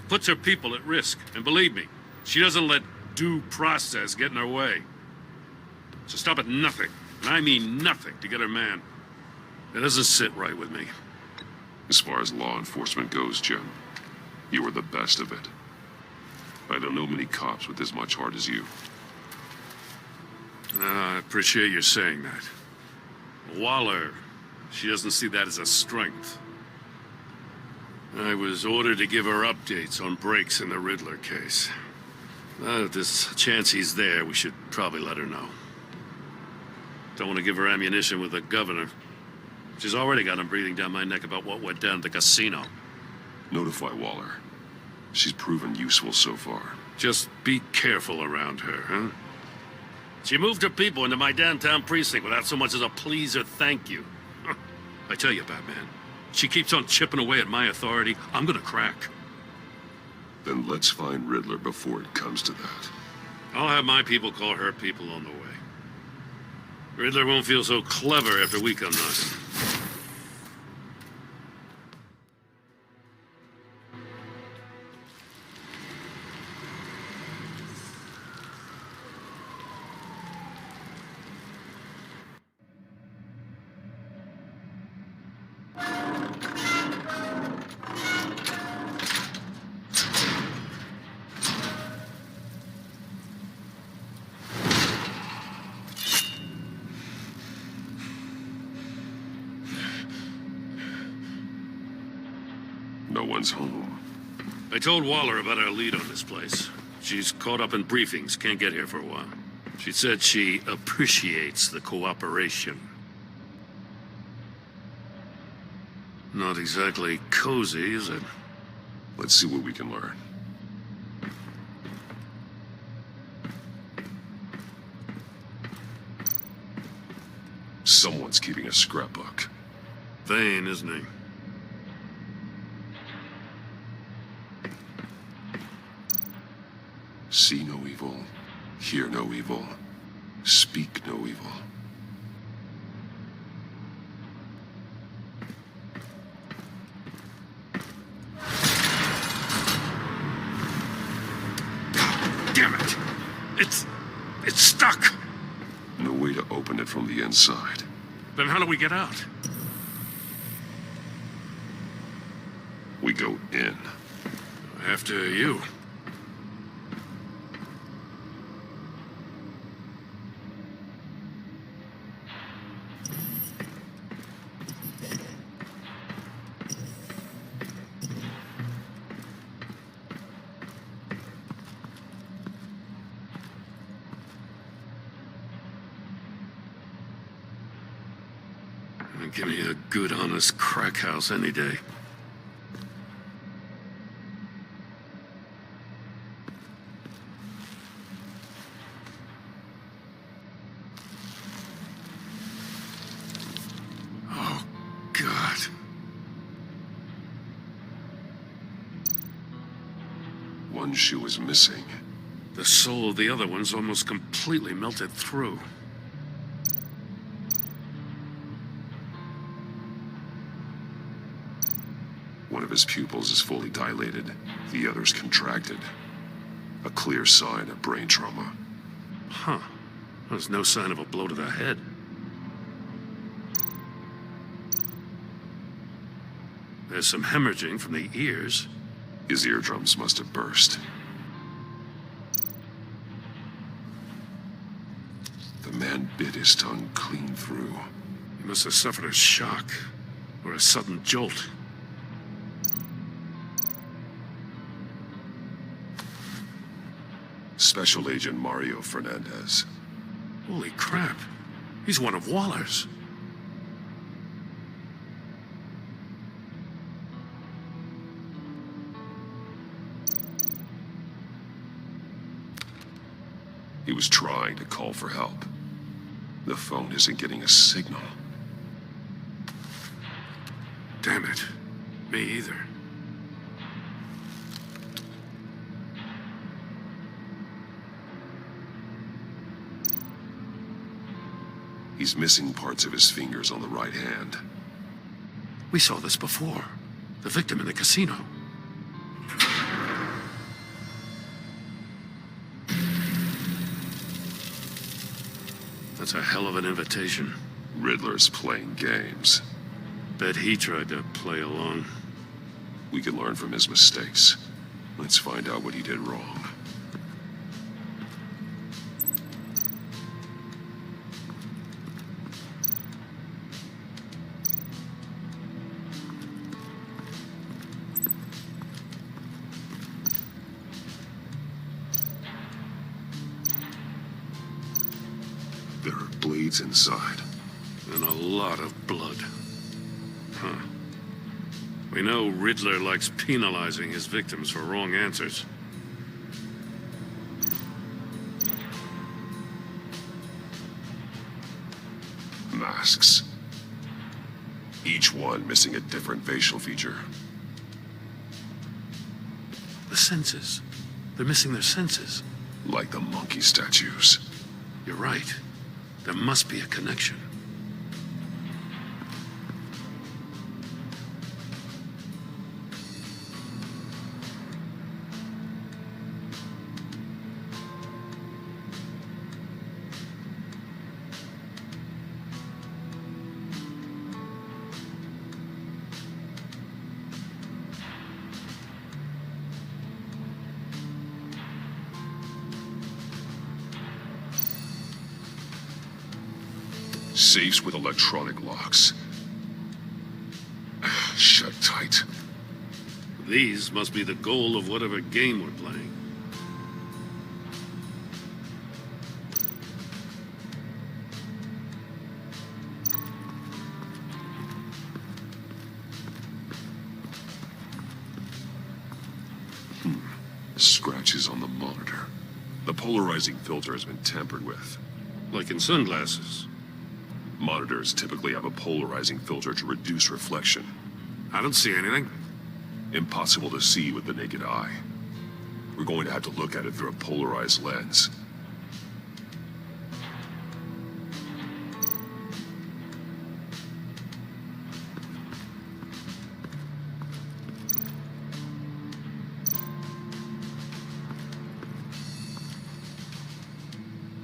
Puts her people at risk. And believe me, she doesn't let due process get in her way. So stop at nothing, and I mean nothing, to get her man. It doesn't sit right with me. As far as law enforcement goes, Jim, you were the best of it. I don't know many cops with as much heart as you. I appreciate you saying that. Waller, she doesn't see that as a strength. I was ordered to give her updates on breaks in the Riddler case. If there's a chance he's there, we should probably let her know. Don't want to give her ammunition with the governor. She's already got him breathing down my neck about what went down at the casino. Notify Waller. She's proven useful so far. Just be careful around her, huh? She moved her people into my downtown precinct without so much as a please or thank you. I tell you, Batman, she keeps on chipping away at my authority, I'm gonna crack. Then let's find Riddler before it comes to that. I'll have my people call her people on the way. Riddler won't feel so clever after we come knocking. No one's home. I told Waller about our lead on this place. She's caught up in briefings, can't get here for a while. She said she appreciates the cooperation. Not exactly cozy, is it? Let's see what we can learn. Someone's keeping a scrapbook. Vain, isn't he? See no evil, hear no evil, speak no evil. Damn it! It's stuck! No way to open it from the inside. Then how do we get out? We go in. After you. Give me a good, honest crack house any day. Oh, God. One shoe is missing. The soul of the other one's almost completely melted through. One of his pupils is fully dilated, the other's contracted. A clear sign of brain trauma. Huh. There's no sign of a blow to the head. There's some hemorrhaging from the ears. His eardrums must have burst. The man bit his tongue clean through. He must have suffered a shock, or a sudden jolt. Special Agent Mario Fernandez. Holy crap. He's one of Waller's. He was trying to call for help. The phone isn't getting a signal. Damn it. Me either. He's missing parts of his fingers on the right hand. We saw this before. The victim in the casino. That's a hell of an invitation. Riddler's playing games. Bet he tried to play along. We can learn from his mistakes. Let's find out what he did wrong. bleeds inside. And a lot of blood. Huh. We know Riddler likes penalizing his victims for wrong answers. Masks. Each one missing a different facial feature. The senses. They're missing their senses. Like the monkey statues. You're right. There must be a connection. Safes with electronic locks. Shut tight. These must be the goal of whatever game we're playing. Scratches on the monitor. The polarizing filter has been tampered with. Like in sunglasses. Monitors typically have a polarizing filter to reduce reflection. I don't see anything. Impossible to see with the naked eye. We're going to have to look at it through a polarized lens.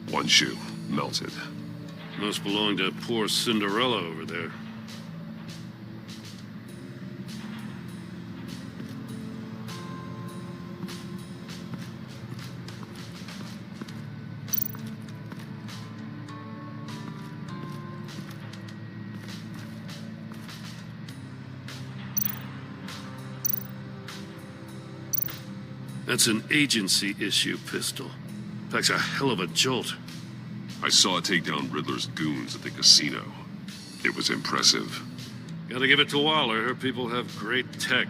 One shoe, melted. Must belong to poor Cinderella over there. That's an agency issue pistol. Packs a hell of a jolt. I saw it take down Riddler's goons at the casino. It was impressive. Gotta give it to Waller. Her people have great tech.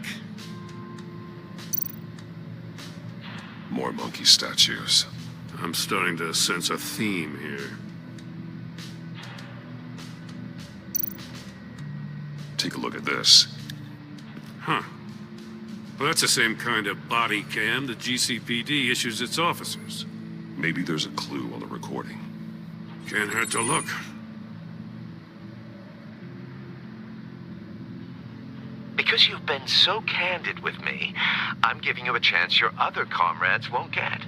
More monkey statues. I'm starting to sense a theme here. Take a look at this. Huh. Well, that's the same kind of body cam the GCPD issues its officers. Maybe there's a clue on the recording. Can't hurt to look. Because you've been so candid with me, I'm giving you a chance your other comrades won't get.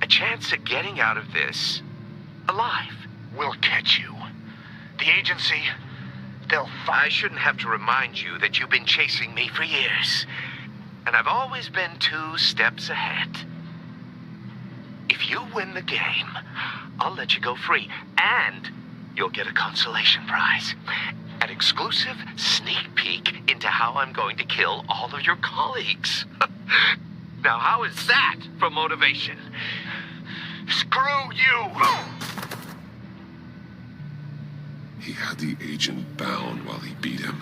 A chance at getting out of this alive. We'll catch you. The agency, they'll I shouldn't have to remind you that you've been chasing me for years. And I've always been 2 steps ahead. If you win the game, I'll let you go free. And you'll get a consolation prize. An exclusive sneak peek into how I'm going to kill all of your colleagues. Now, how is that for motivation? Screw you! He had the agent bound while he beat him.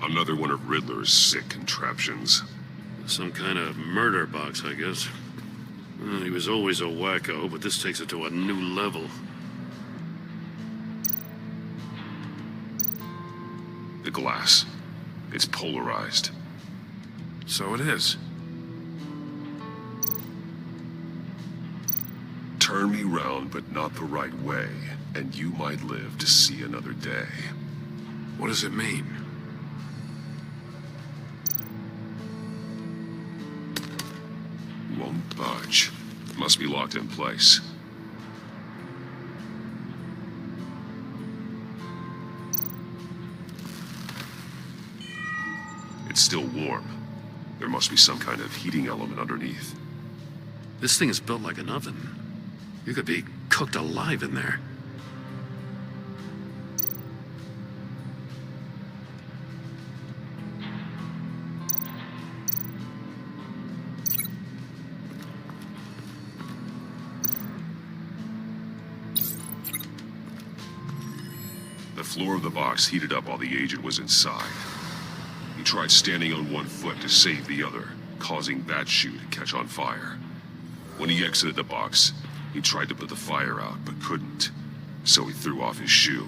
Another one of Riddler's sick contraptions. Some kind of murder box, I guess. Well, he was always a wacko, but this takes it to a new level. The glass. It's polarized. So it is. Turn me round, but not the right way, and you might live to see another day. What does it mean? Won't budge. Must be locked in place. It's still warm. There must be some kind of heating element underneath. This thing is built like an oven. You could be cooked alive in there. The floor of the box heated up while the agent was inside. He tried standing on one foot to save the other, causing that shoe to catch on fire. When he exited the box, he tried to put the fire out, but couldn't, so he threw off his shoe.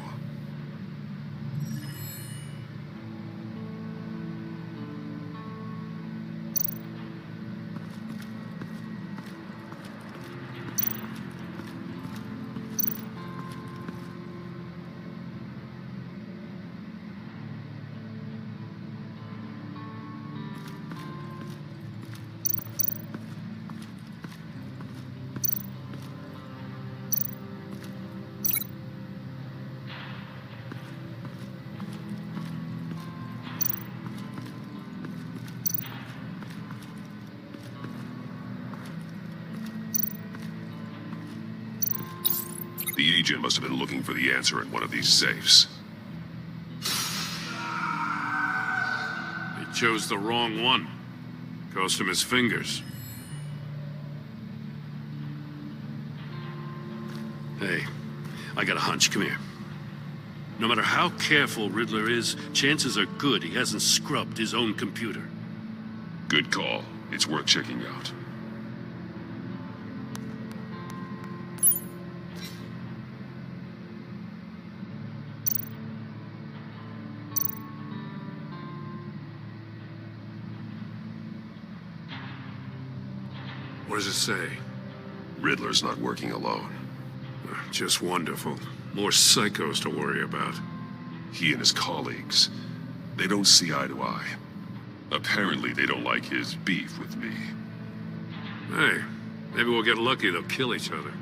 The agent must have been looking for the answer in one of these safes. He chose the wrong one. Cost him his fingers. Hey, I got a hunch. Come here. No matter how careful Riddler is, chances are good he hasn't scrubbed his own computer. Good call. It's worth checking out. What does it say? Riddler's not working alone. Just wonderful. More psychos to worry about. He and his colleagues, they don't see eye to eye. Apparently they don't like his beef with me. Hey, maybe we'll get lucky. They'll kill each other.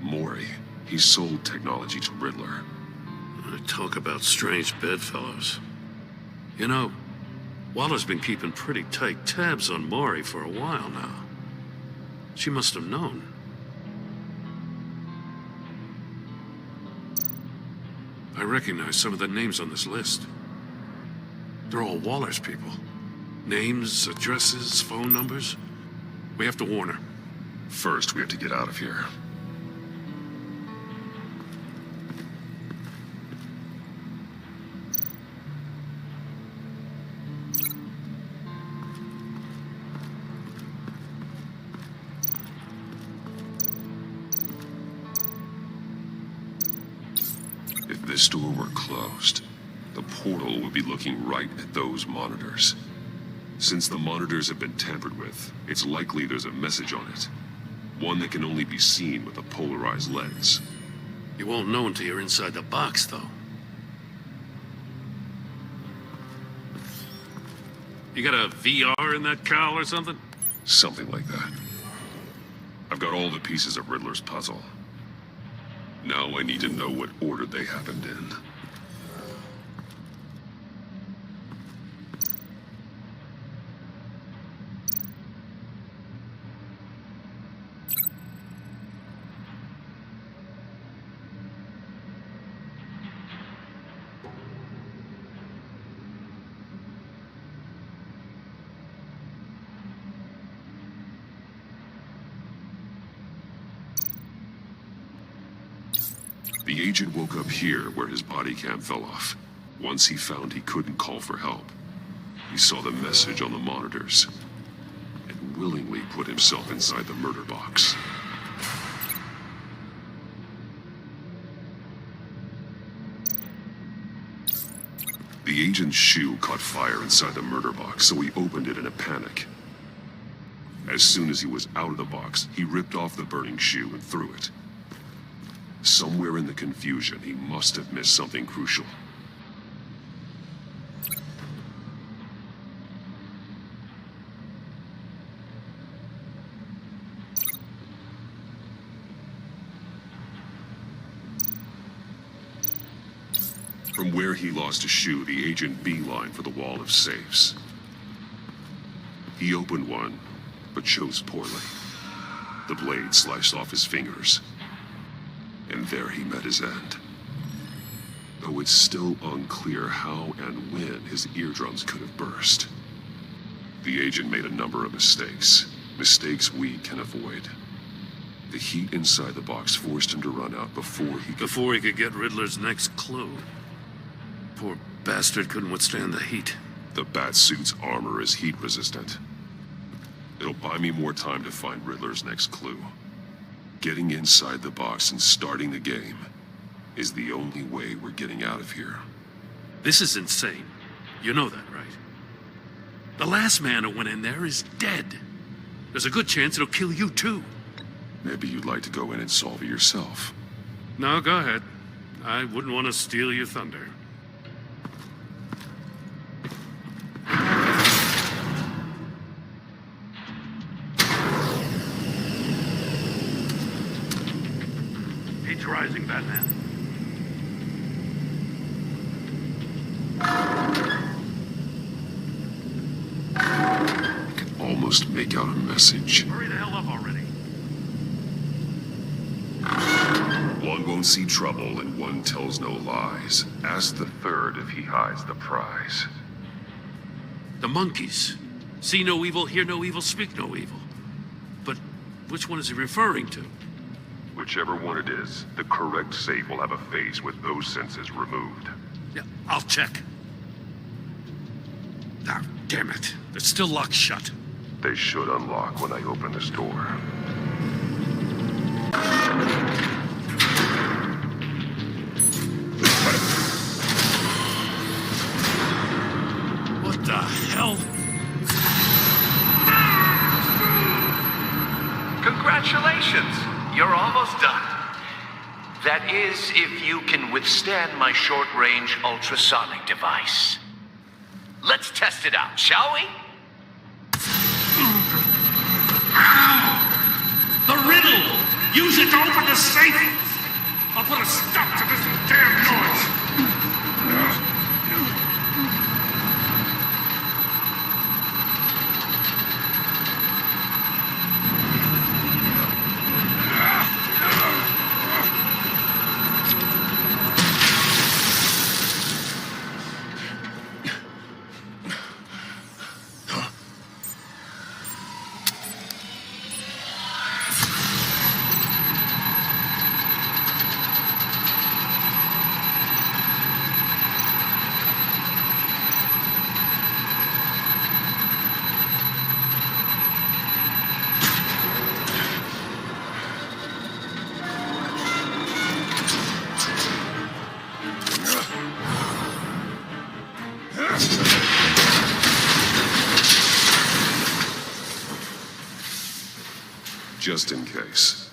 Mori, he sold technology to Riddler. Talk about strange bedfellows. You know, Waller's been keeping pretty tight tabs on Mori for a while now. She must have known. I recognize some of the names on this list. They're all Waller's people. Names, addresses, phone numbers. We have to warn her. First, we have to get out of here. If this door were closed, the portal would be looking right at those monitors. Since the monitors have been tampered with, it's likely there's a message on it. One that can only be seen with a polarized lens. You won't know until you're inside the box, though. You got a VR in that cowl or something? Something like that. I've got all the pieces of Riddler's puzzle. Now I need to know what order they happened in. The agent woke up here where his body cam fell off. Once he found he couldn't call for help, he saw the message on the monitors and willingly put himself inside the murder box. The The agent's shoe caught fire inside the murder box, so he opened it in a panic. As soon as he was out of the box, he ripped off the burning shoe and threw it. Somewhere in the confusion, he must have missed something crucial. From where he lost a shoe, the agent beelined for the wall of safes. He opened one, but chose poorly. The blade sliced off his fingers. And there he met his end. Though it's still unclear how and when his eardrums could have burst. The agent made a number of mistakes. Mistakes we can avoid. The heat inside the box forced him to run out before he could get Riddler's next clue. Poor bastard couldn't withstand the heat. The Batsuit's armor is heat resistant. It'll buy me more time to find Riddler's next clue. Getting inside the box and starting the game is the only way we're getting out of here. This is insane. You know that, right? The last man who went in there is dead. There's a good chance it'll kill you too. Maybe you'd like to go in and solve it yourself. No, go ahead. I wouldn't want to steal your thunder. Rising, Batman. I can almost make out a message. Hurry the hell up already. One won't see trouble and one tells no lies. Ask the third if he hides the prize. The monkeys. See no evil, hear no evil, speak no evil. But which one is he referring to? Whichever one it is, the correct safe will have a face with those senses removed. Yeah, I'll check. Ah, damn it. They're still locked shut. They should unlock when I open this door. What the hell? Congratulations! You're almost done. That is, if you can withstand my short-range ultrasonic device. Let's test it out, shall we? The riddle! Use it to open the safe! I'll put a stop to this damn noise! Just in case.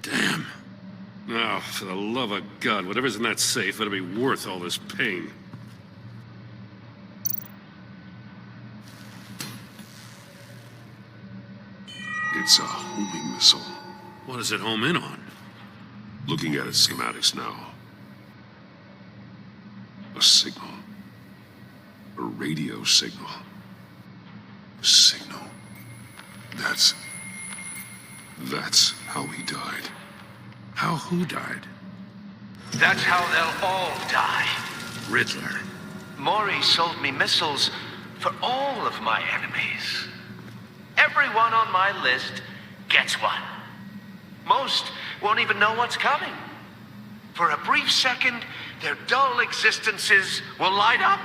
Damn. Now, for the love of God, whatever's in that safe better be worth all this pain. It's a homing missile. What does it home in on? Looking at its schematics now. A signal. A radio signal. A signal. That's how he died. How who died? That's how they'll all die. Riddler. Maury sold me missiles for all of my enemies. Everyone on my list gets one. Most won't even know what's coming. For a brief second, their dull existences will light up.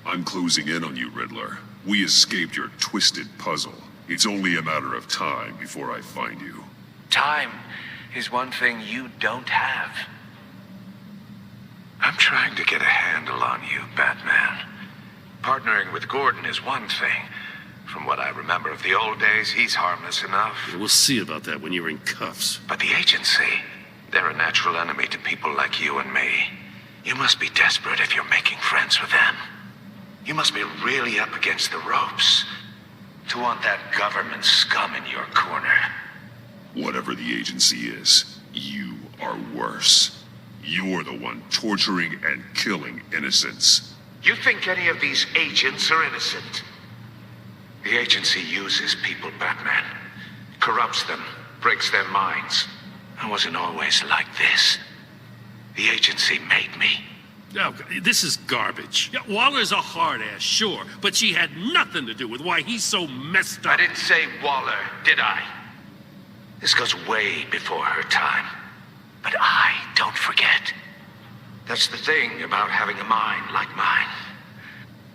I'm closing in on you, Riddler. We escaped your twisted puzzle. It's only a matter of time before I find you. Time is one thing you don't have. I'm trying to get a handle on you, Batman. Partnering with Gordon is one thing. From what I remember of the old days, he's harmless enough. We'll see about that when you're in cuffs. But the agency, they're a natural enemy to people like you and me. You must be desperate if you're making friends with them. You must be really up against the ropes to want that government scum in your corner. Whatever the agency is, you are worse. You're the one torturing and killing innocents. You think any of these agents are innocent? The agency uses people, Batman. Corrupts them, breaks their minds. I wasn't always like this. The agency made me. Oh, this is garbage. Yeah, Waller's a hard-ass, sure, but she had nothing to do with why he's so messed up. I didn't say Waller, did I? This goes way before her time. But I don't forget. That's the thing about having a mind like mine.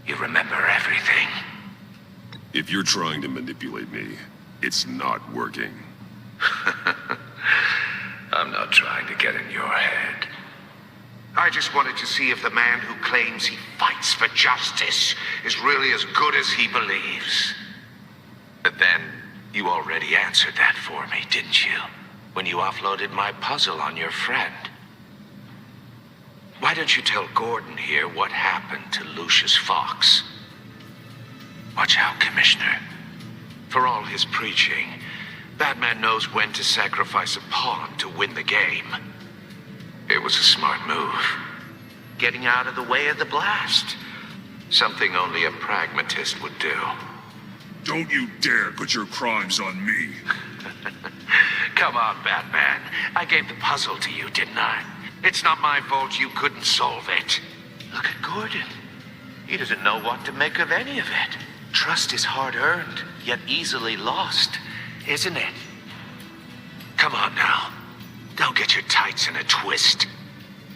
You remember everything. If you're trying to manipulate me, it's not working. I'm not trying to get in your head. I just wanted to see if the man who claims he fights for justice is really as good as he believes. But then, you already answered that for me, didn't you? When you offloaded my puzzle on your friend. Why don't you tell Gordon here what happened to Lucius Fox? Watch out, Commissioner. For all his preaching, Batman knows when to sacrifice a pawn to win the game. It was a smart move. Getting out of the way of the blast. Something only a pragmatist would do. Don't you dare put your crimes on me. Come on, Batman. I gave the puzzle to you, didn't I? It's not my fault you couldn't solve it. Look at Gordon. He doesn't know what to make of any of it. Trust is hard-earned, yet easily lost, isn't it? Come on now. Don't get your tights in a twist.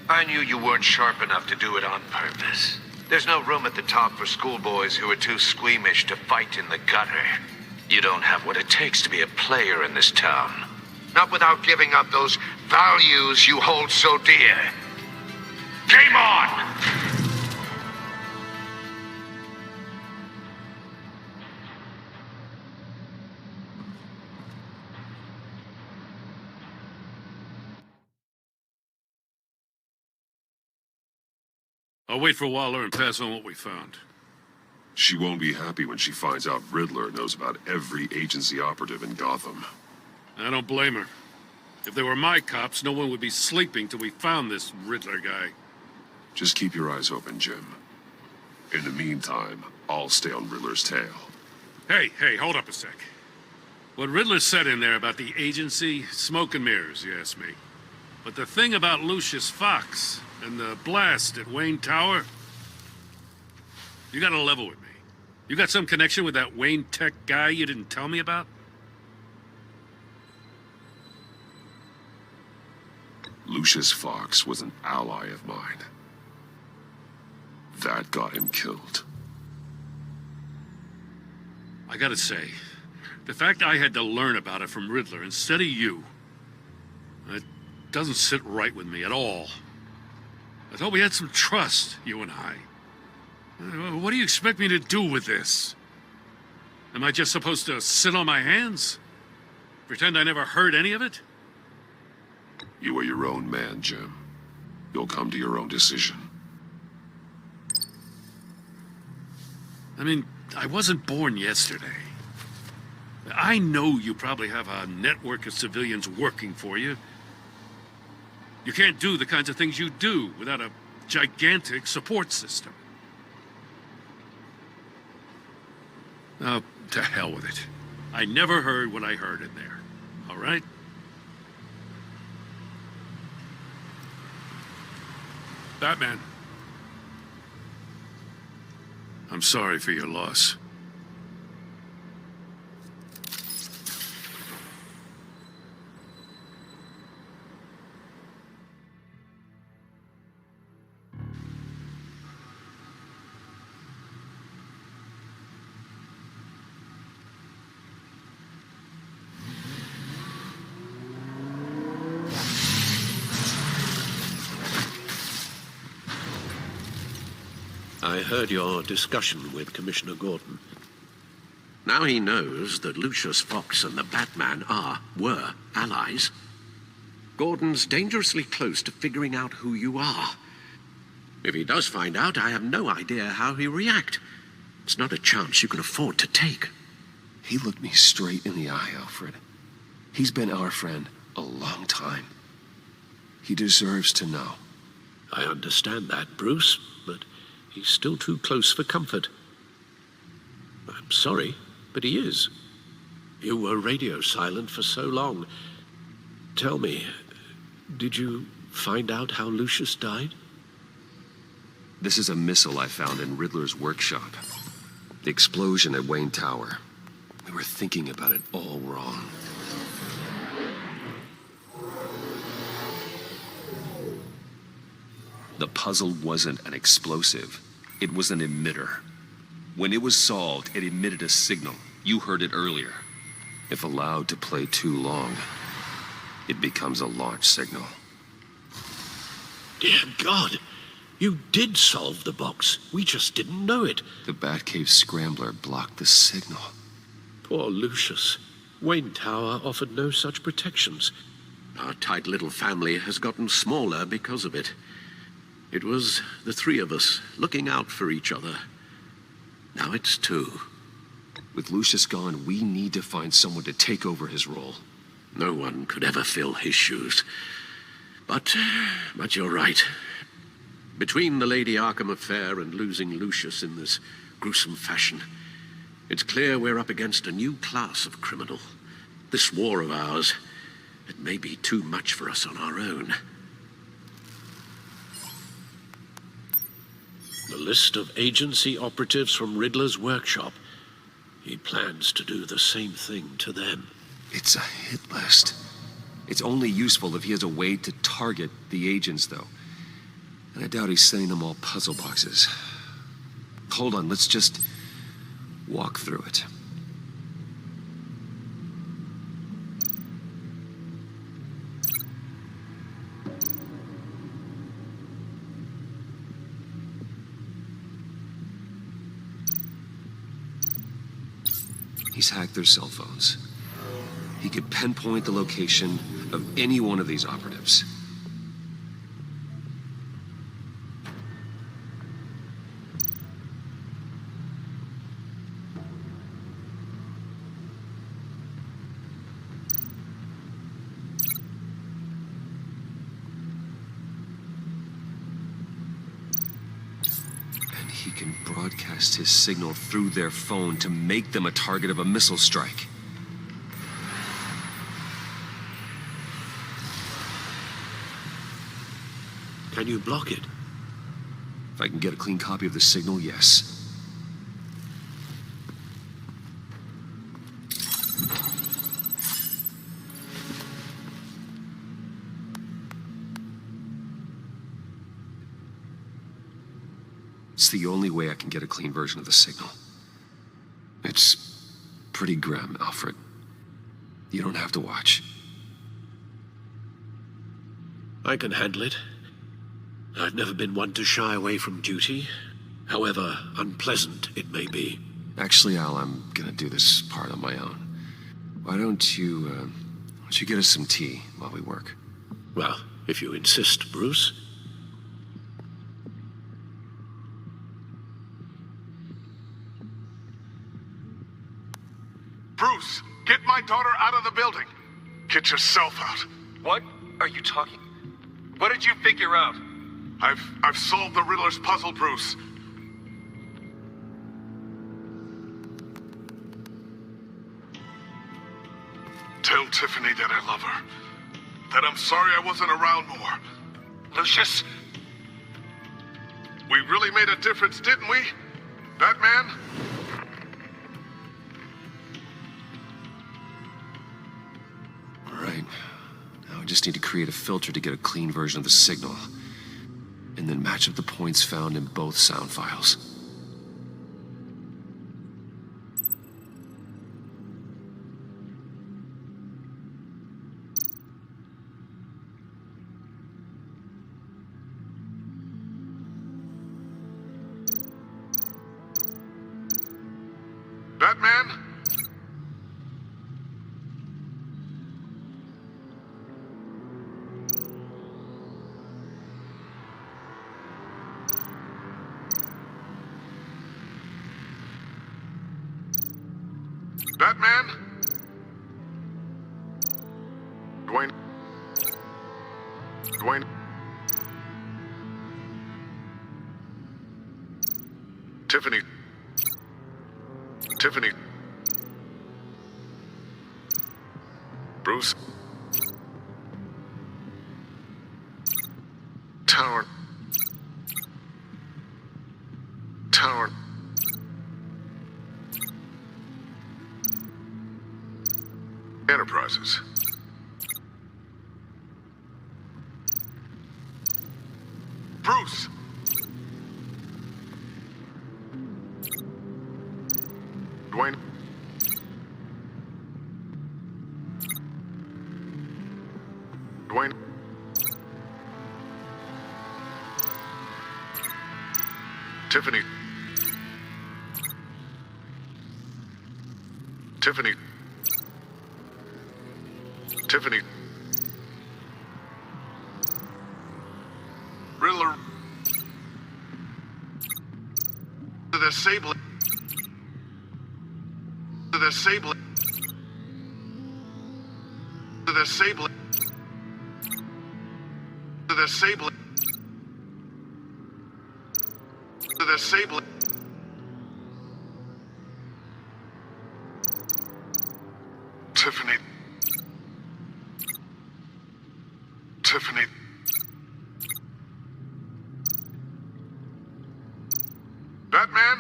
I knew you weren't sharp enough to do it on purpose. There's no room at the top for schoolboys who are too squeamish to fight in the gutter. You don't have what it takes to be a player in this town. Not without giving up those values you hold so dear. Game on! I'll wait for Waller and pass on what we found. She won't be happy when she finds out Riddler knows about every agency operative in Gotham. I don't blame her. If they were my cops, no one would be sleeping till we found this Riddler guy. Just keep your eyes open, Jim. In the meantime, I'll stay on Riddler's tail. Hey, hold up a sec. What Riddler said in there about the agency, smoke and mirrors, you ask me. But the thing about Lucius Fox and the blast at Wayne Tower, you gotta level with me. You got some connection with that Wayne Tech guy you didn't tell me about? Lucius Fox was an ally of mine. That got him killed. I gotta say, the fact I had to learn about it from Riddler instead of you, it doesn't sit right with me at all. I thought we had some trust, you and I. What do you expect me to do with this? Am I just supposed to sit on my hands? Pretend I never heard any of it? You are your own man, Jim. You'll come to your own decision. I mean, I wasn't born yesterday. I know you probably have a network of civilians working for you. You can't do the kinds of things you do without a gigantic support system. Oh, to hell with it. I never heard what I heard in there. All right? Batman. I'm sorry for your loss. I heard your discussion with Commissioner Gordon. Now he knows that Lucius Fox and the Batman were allies. Gordon's dangerously close to figuring out who you are. If he does find out, I have no idea how he'll react. It's not a chance you can afford to take. He looked me straight in the eye, Alfred. He's been our friend a long time. He deserves to know. I understand that, Bruce, but he's still too close for comfort. I'm sorry, but he is. You were radio silent for so long. Tell me, did you find out how Lucius died? This is a missile I found in Riddler's workshop. The explosion at Wayne Tower. We were thinking about it all wrong. The puzzle wasn't an explosive. It was an emitter. When it was solved, it emitted a signal. You heard it earlier. If allowed to play too long, it becomes a launch signal. Dear God, you did solve the box. We just didn't know it. The Batcave scrambler blocked the signal. Poor Lucius. Wayne Tower offered no such protections. Our tight little family has gotten smaller because of it. It was the three of us looking out for each other. Now it's two. With Lucius gone, we need to find someone to take over his role. No one could ever fill his shoes. But you're right. Between the Lady Arkham affair and losing Lucius in this gruesome fashion, it's clear we're up against a new class of criminal. This war of ours, it may be too much for us on our own. The list of agency operatives from Riddler's workshop. He plans to do the same thing to them. It's a hit list. It's only useful if he has a way to target the agents, though. And I doubt he's sending them all puzzle boxes. Hold on, let's just walk through it. He's hacked their cell phones. He could pinpoint the location of any one of these operatives. He can broadcast his signal through their phone to make them a target of a missile strike. Can you block it? If I can get a clean copy of the signal, yes. It's the only way I can get a clean version of the signal. It's pretty grim, Alfred. You don't have to watch. I can handle it. I've never been one to shy away from duty, however unpleasant it may be. Actually, Al, I'm gonna do this part on my own. Why don't you get us some tea while we work? Well, if you insist, Bruce. Bruce, get my daughter out of the building. Get yourself out. What are you talking? What did you figure out? I've solved the Riddler's puzzle, Bruce. Tell Tiffany that I love her. That I'm sorry I wasn't around more. Lucius? We really made a difference, didn't we? Batman? All right. Now I just need to create a filter to get a clean version of the signal. And then match up the points found in both sound files. Batman? Batman? Dwayne? Dwayne? Tiffany? Tiffany? Bruce? Tower? Tower? Enterprises. Bruce! Dwayne? Dwayne? Tiffany? Tiffany? Tiffany? Riddler? The disabling? The disabling? The disabling? The disabling? The disabling? Tiffany? Tiffany? Batman?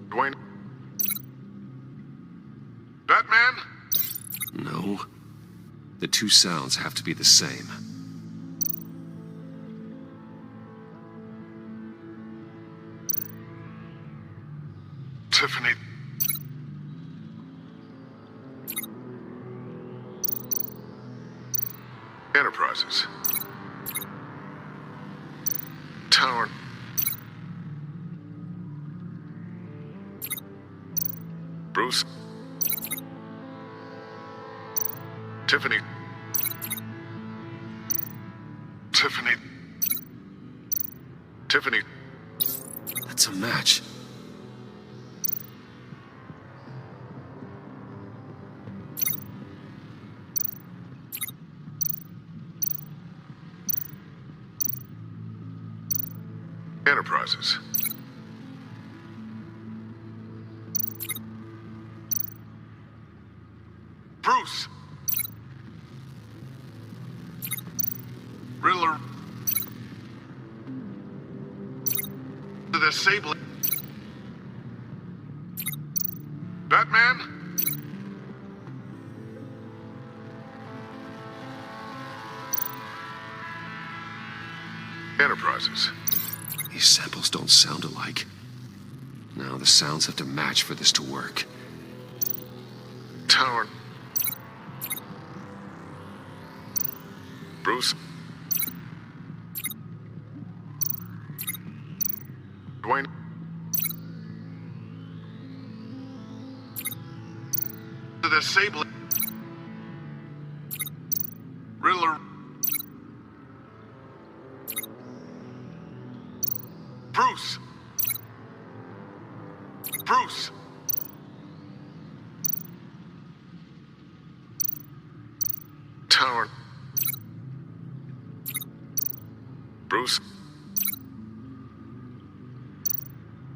Dwayne? Batman? No. The two sounds have to be the same. Tiffany? Enterprises. Tower. Bruce. Tiffany. Tiffany. Tiffany. That's a match. Enterprises. Bruce. Riddler. The disabling. Batman? Enterprises. These samples don't sound alike. Now the sounds have to match for this to work. Tower. Bruce. Dwayne. The disabling. Riddler. Bruce. Bruce. Tower. Bruce.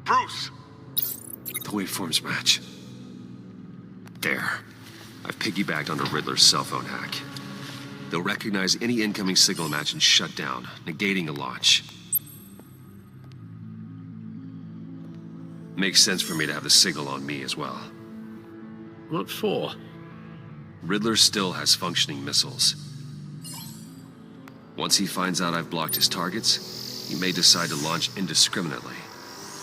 Bruce. The waveforms match. There. I've piggybacked onto Riddler's cell phone hack. They'll recognize any incoming signal match and shut down, negating a launch. Makes sense for me to have the signal on me as well. What for? Riddler still has functioning missiles. Once he finds out I've blocked his targets, he may decide to launch indiscriminately.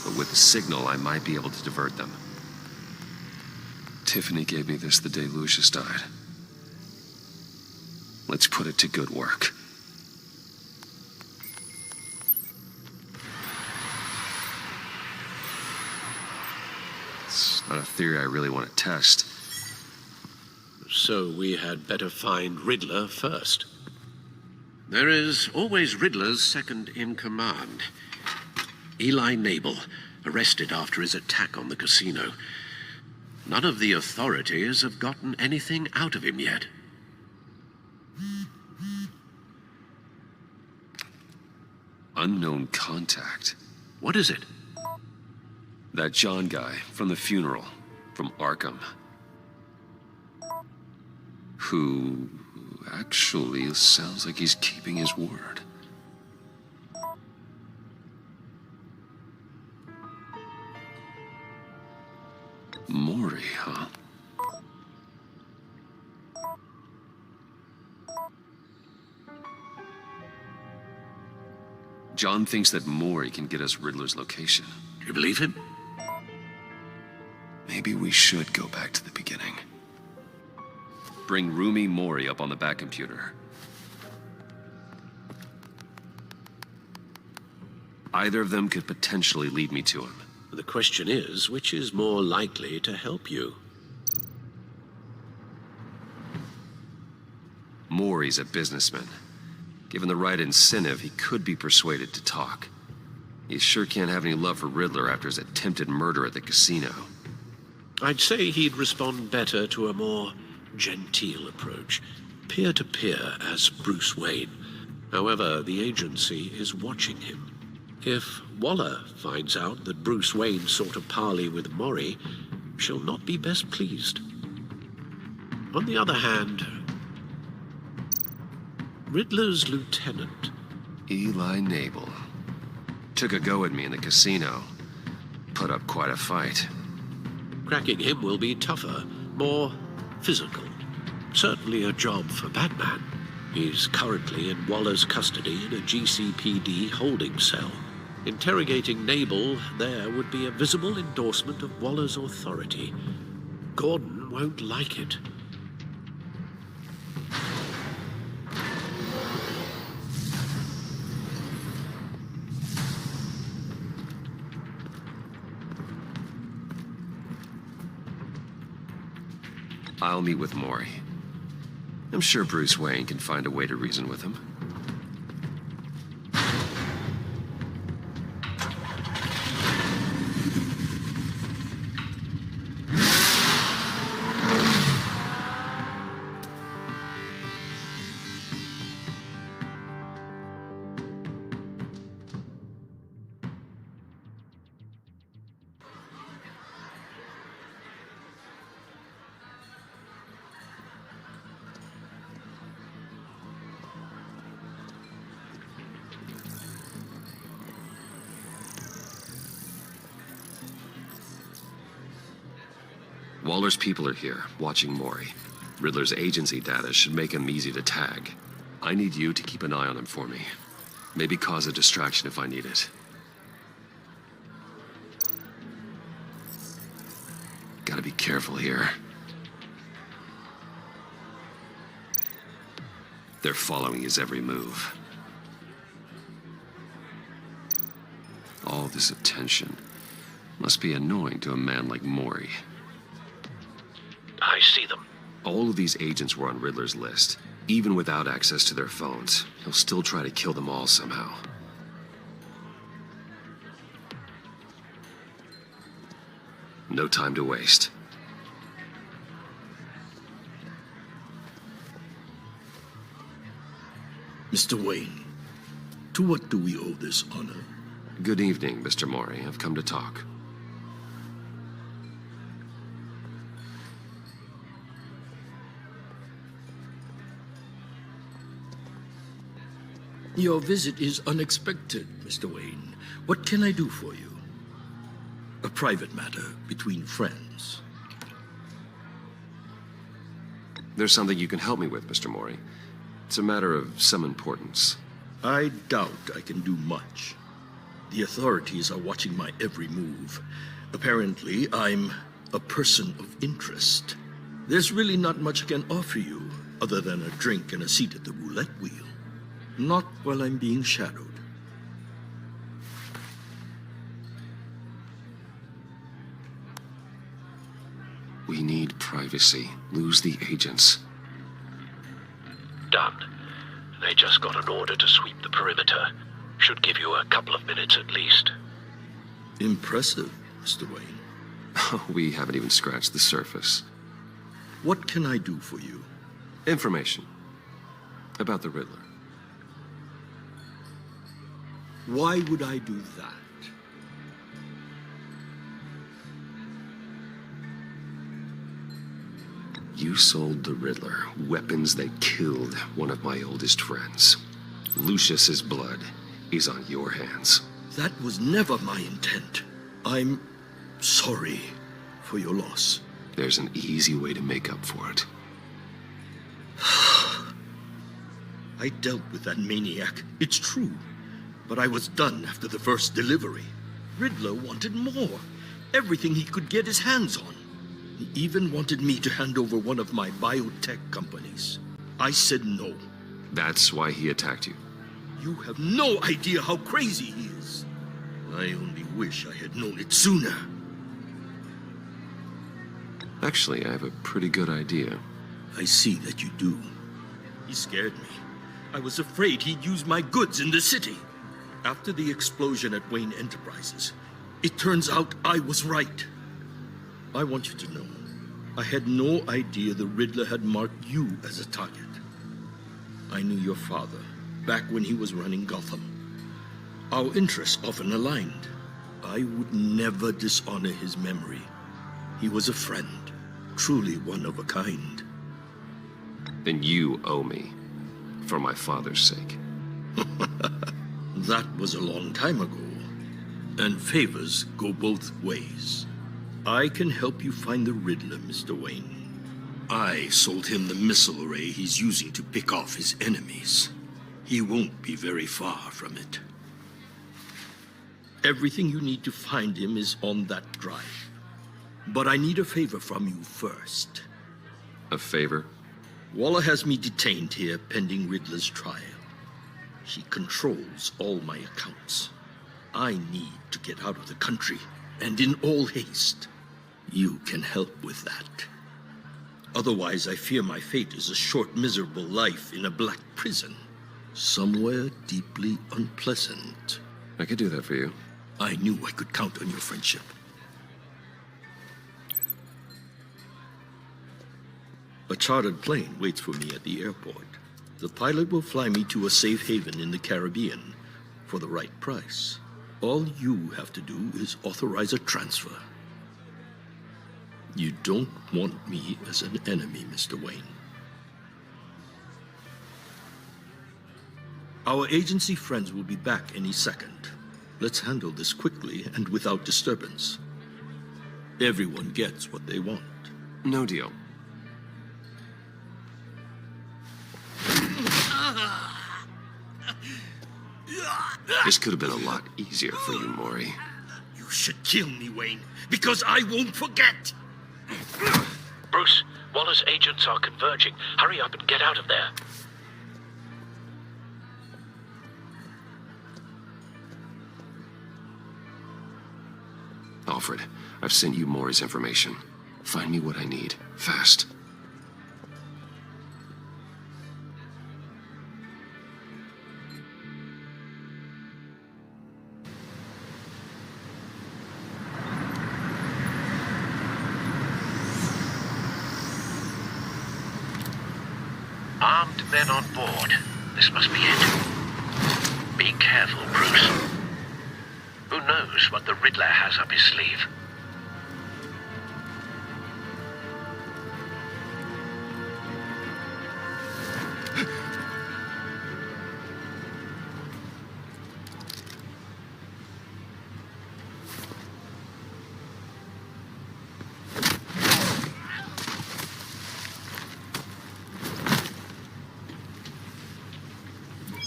But with the signal, I might be able to divert them. Tiffany gave me this the day Lucius died. Let's put it to good work. Not a theory I really want to test. So we had better find Riddler first. There is always Riddler's second in command. Eli Nabel, arrested after his attack on the casino. None of the authorities have gotten anything out of him yet. Unknown contact. What is it? That John guy from the funeral, from Arkham. Who actually sounds like he's keeping his word. Mori, huh? John thinks that Mori can get us Riddler's location. You believe him? Maybe we should go back to the beginning. Bring Rumi Mori up on the back computer. Either of them could potentially lead me to him. The question is, which is more likely to help you? Mori's a businessman. Given the right incentive, he could be persuaded to talk. He sure can't have any love for Riddler after his attempted murder at the casino. I'd say he'd respond better to a more genteel approach, peer-to-peer as Bruce Wayne. However, the agency is watching him. If Waller finds out that Bruce Wayne sought a parley with Mori, she'll not be best pleased. On the other hand, Riddler's lieutenant, Eli Nabel, took a go at me in the casino. Put up quite a fight. Cracking him will be tougher, more physical. Certainly a job for Batman. He's currently in Waller's custody in a GCPD holding cell. Interrogating Nabel there would be a visible endorsement of Waller's authority. Gordon won't like it. I'll meet with Mori. I'm sure Bruce Wayne can find a way to reason with him. Waller's people are here, watching Mori. Riddler's agency data should make him easy to tag. I need you to keep an eye on him for me. Maybe cause a distraction if I need it. Gotta be careful here. They're following his every move. All this attention must be annoying to a man like Mori. I see them. All of these agents were on Riddler's list. Even without access to their phones, he'll still try to kill them all somehow. No time to waste. Mr. Wayne, to what do we owe this honor? Good evening, Mr. Mori. I've come to talk. Your visit is unexpected, Mr. Wayne. What can I do for you? A private matter between friends. There's something you can help me with, Mr. Mori. It's a matter of some importance. I doubt I can do much. The authorities are watching my every move. Apparently, I'm a person of interest. There's really not much I can offer you, other than a drink and a seat at the roulette wheel. Not while I'm being shadowed. privacy, lose the agents. Done. They just got an order to sweep the perimeter. Should give you a couple of minutes at least. Impressive, Mr. Wayne. We haven't even scratched the surface. What can I do for you? Information about the Riddler. Why would I do that? You sold the Riddler weapons that killed one of my oldest friends. Lucius's blood is on your hands. That was never my intent. I'm sorry for your loss. There's an easy way to make up for it. I dealt with that maniac, it's true. But I was done after the first delivery. Riddler wanted more. Everything he could get his hands on. He even wanted me to hand over one of my biotech companies. I said no. That's why he attacked you. You have no idea how crazy he is. I only wish I had known it sooner. Actually, I have a pretty good idea. I see that you do. He scared me. I was afraid he'd use my goods in the city. After the explosion at Wayne Enterprises, it turns out I was right. I want you to know, I had no idea the Riddler had marked you as a target. I knew your father back when he was running Gotham. Our interests often aligned. I would never dishonor his memory. He was a friend, truly one of a kind. Then you owe me, for my father's sake. That was a long time ago, and favors go both ways. I can help you find the Riddler, Mr. Wayne. I sold him the missile array he's using to pick off his enemies. He won't be very far from it. Everything you need to find him is on that drive. But I need a favor from you first. A favor? Waller has me detained here pending Riddler's trial. She controls all my accounts. I need to get out of the country, and in all haste. You can help with that. Otherwise, I fear my fate is a short, miserable life in a black prison. Somewhere deeply unpleasant. I could do that for you. I knew I could count on your friendship. A chartered plane waits for me at the airport. The pilot will fly me to a safe haven in the Caribbean for the right price. All you have to do is authorize a transfer. You don't want me as an enemy, Mr. Wayne. Our agency friends will be back any second. Let's handle this quickly and without disturbance. Everyone gets what they want. No deal. This could have been a lot easier for you, Maury. You should kill me, Wayne, because I won't forget! Bruce, Waller's agents are converging. Hurry up and get out of there. Alfred, I've sent you Maury's information. Find me what I need, fast. Armed men on board. This must be it. Be careful, Bruce. Who knows what the Riddler has up his sleeve?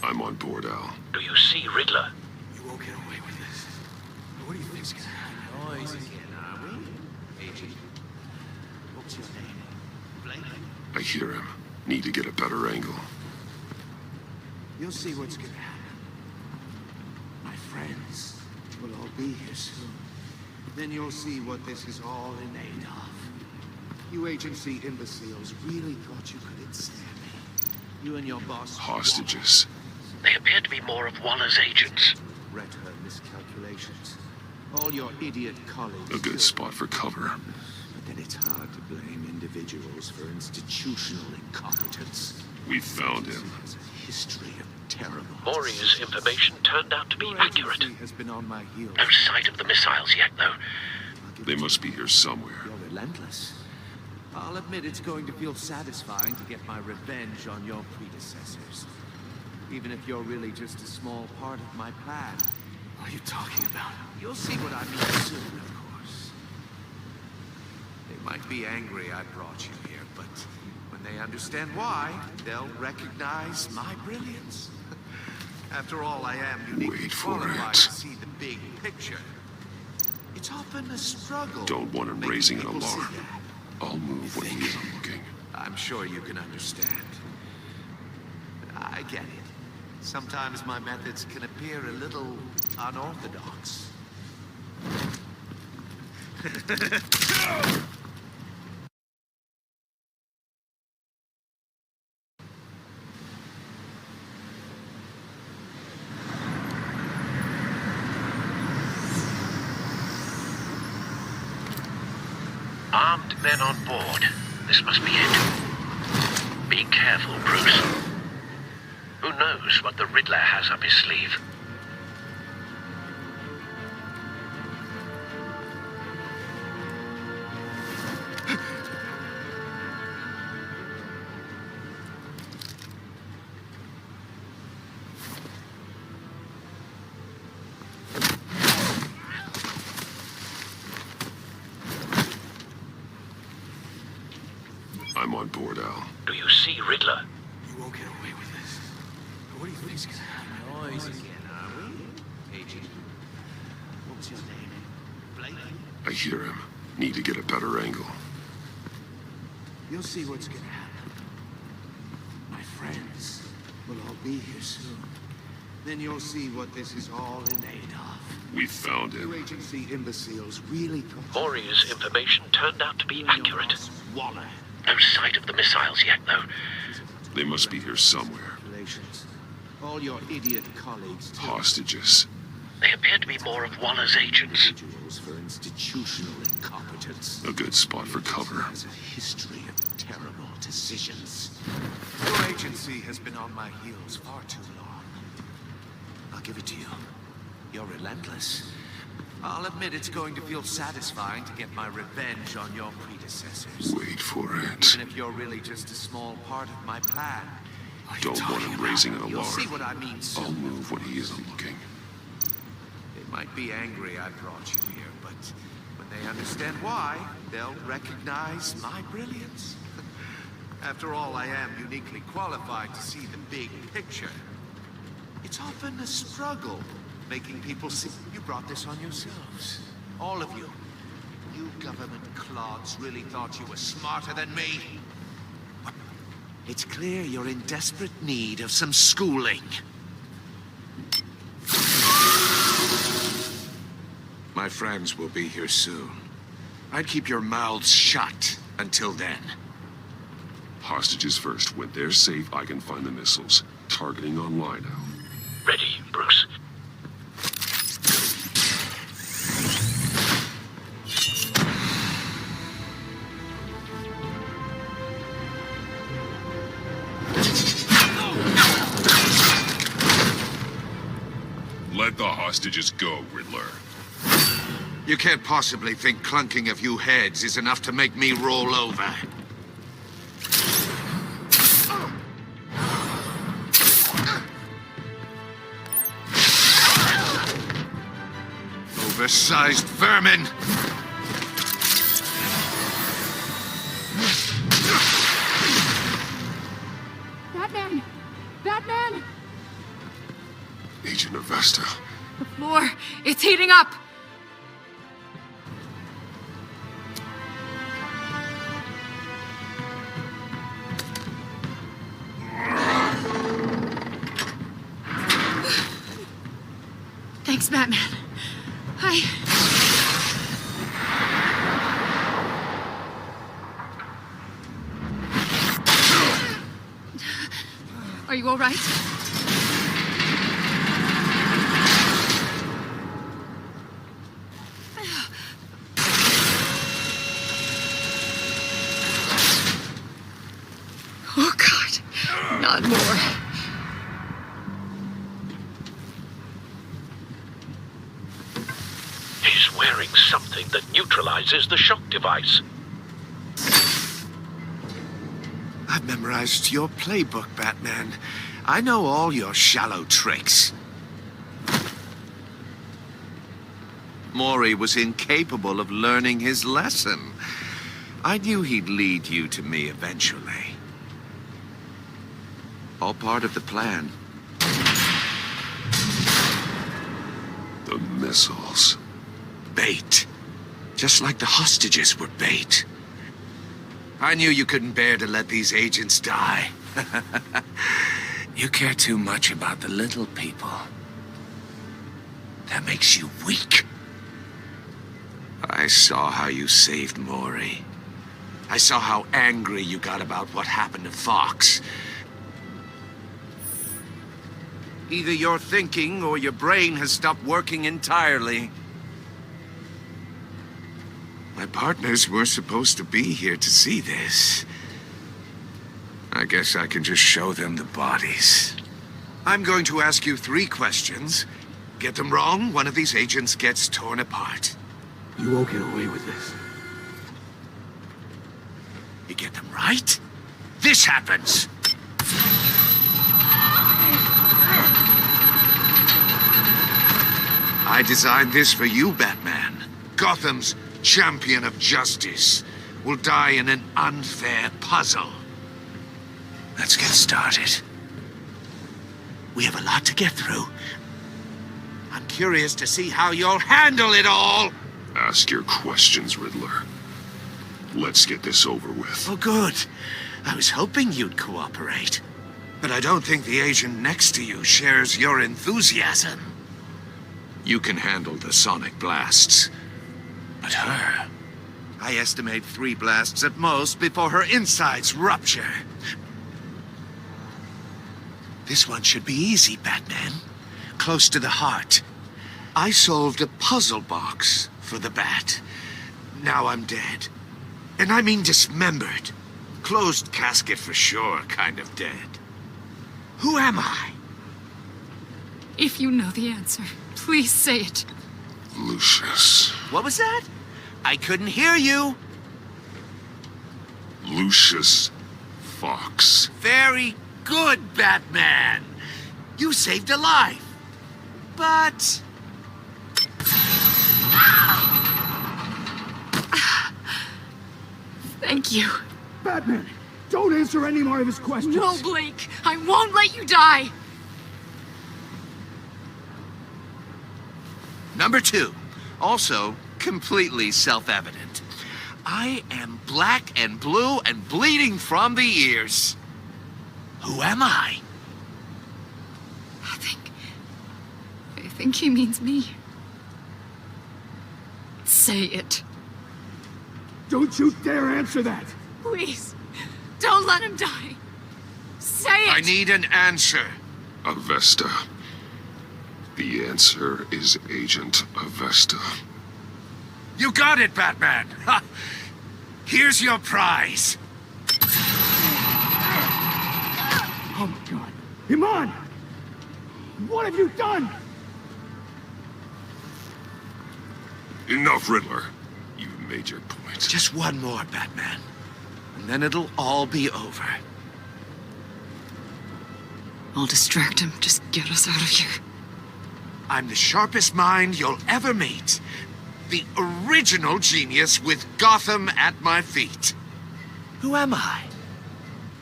I'm on board, Al. Do you see Riddler? You won't get away with this. What do you think's gonna happen? Noisy again, are we? Agent, what's your name? Blake? I hear him. Need to get a better angle. You'll see what's gonna happen. My friends will all be here soon. Then you'll see what this is all in aid of. You agency imbeciles really thought you could ensnare me. You and your boss... Hostages. They appear to be more of Waller's agents. Read her miscalculations. All your idiot colleagues... A good spot for cover. But then it's hard to blame individuals for institutional incompetence. We found him. Has a history of terrible... Mori's information turned out to be accurate. Has been on my heels. No sight of the missiles yet, though. They must be here somewhere. You're relentless. I'll admit it's going to feel satisfying to get my revenge on your predecessors. Even if you're really just a small part of my plan. What are you talking about? You'll see what I mean soon, of course. They might be angry I brought you here, but when they understand why, they'll recognize my brilliance. After all, I am uniquely qualified to see the big picture. It's often a struggle. Don't want him raising an alarm. I'll move when he isn't looking. I'm sure you can understand. I get it. Sometimes my methods can appear a little unorthodox. Armed men on board. This must be it. Be careful, Bruce. Who knows what the Riddler has up his sleeve? I'm on board, Al. Do you see Riddler? You won't get away with this. What do you think's gonna happen? Noise again, are we? Agent. What's your name? Blake? I hear him. Need to get a better angle. You'll see what's gonna happen. My friends will all be here soon. Then you'll see what this is all in aid of. We found You him. agency imbeciles really thought... Mori's information turned out to be accurate. Waller. No sight of the missiles yet, though. They must be here somewhere. Relations. All your idiot colleagues, too. Hostages. They appear to be more of Waller's agents. Individuals for institutional incompetence. A good spot for cover. Has a history of terrible decisions. Your agency has been on my heels far too long. I'll give it to you. You're relentless. I'll admit it's going to feel satisfying to get my revenge on your predecessors. Wait for it. Even if you're really just a small part of my plan. Don't want him raising an You'll alarm. see what I mean soon. I'll move when he isn't looking. They might be angry I brought you here, but when they understand why, they'll recognize my brilliance. After all, I am uniquely qualified to see the big picture. It's often a struggle making people see. You brought this on yourselves. All of you. You government clods really thought you were smarter than me. It's clear you're in desperate need of some schooling. My friends will be here soon. I'd keep your mouths shut until then. Hostages first. When they're safe, I can find the missiles. Targeting online now. Ready, Bruce. Let the hostages go, Riddler. You can't possibly think clunking a few heads is enough to make me roll over. Oversized vermin! Batman! Batman! Agent Avesta. The floor, it's heating up! Thanks, Batman. you all right? Oh, God. Not more. He's wearing something that neutralizes the shock device. I've memorized your playbook, Batman. I know all your shallow tricks. Mori was incapable of learning his lesson. I knew he'd lead you to me eventually. All part of the plan. The missiles. Bait. Just like the hostages were bait. I knew you couldn't bear to let these agents die. You care too much about the little people. That makes you weak. I saw how you saved Mori. I saw how angry you got about what happened to Fox. Either your thinking or your brain has stopped working entirely. My partners were supposed to be here to see this. I guess I can just show them the bodies. I'm going to ask you 3 questions. Get them wrong, one of these agents gets torn apart. You won't get away with this. You get them right, this happens. I designed this for you, Batman. Gotham's champion of justice will die in an unfair puzzle. Let's get started. We have a lot to get through. I'm curious to see how you'll handle it all. Ask your questions, Riddler. Let's get this over with. Oh, good. I was hoping you'd cooperate. But I don't think the agent next to you shares your enthusiasm. You can handle the sonic blasts. But her... I estimate 3 blasts at most before her insides rupture. This one should be easy, Batman. Close to the heart. I solved a puzzle box for the Bat. Now I'm dead. And I mean dismembered. Closed casket for sure, kind of dead. Who am I? If you know the answer, please say it. Lucius. What was that? I couldn't hear you. Lucius Fox. Very good, Batman. You saved a life. But... Thank you. Batman, don't answer any more of his questions. No, Blake. I won't let you die. Number 2. Also, completely self-evident. I am black and blue and bleeding from the ears. Who am I? I think he means me. Say it. Don't you dare answer that! Please, don't let him die. Say it! I need an answer. Avesta. The answer is Agent Avesta. You got it, Batman! Ha. Here's your prize. Oh my God. Iman! What have you done? Enough, Riddler. You've made your point. Just one more, Batman. And then it'll all be over. I'll distract him. Just get us out of here. I'm the sharpest mind you'll ever meet. The original genius with Gotham at my feet. Who am I?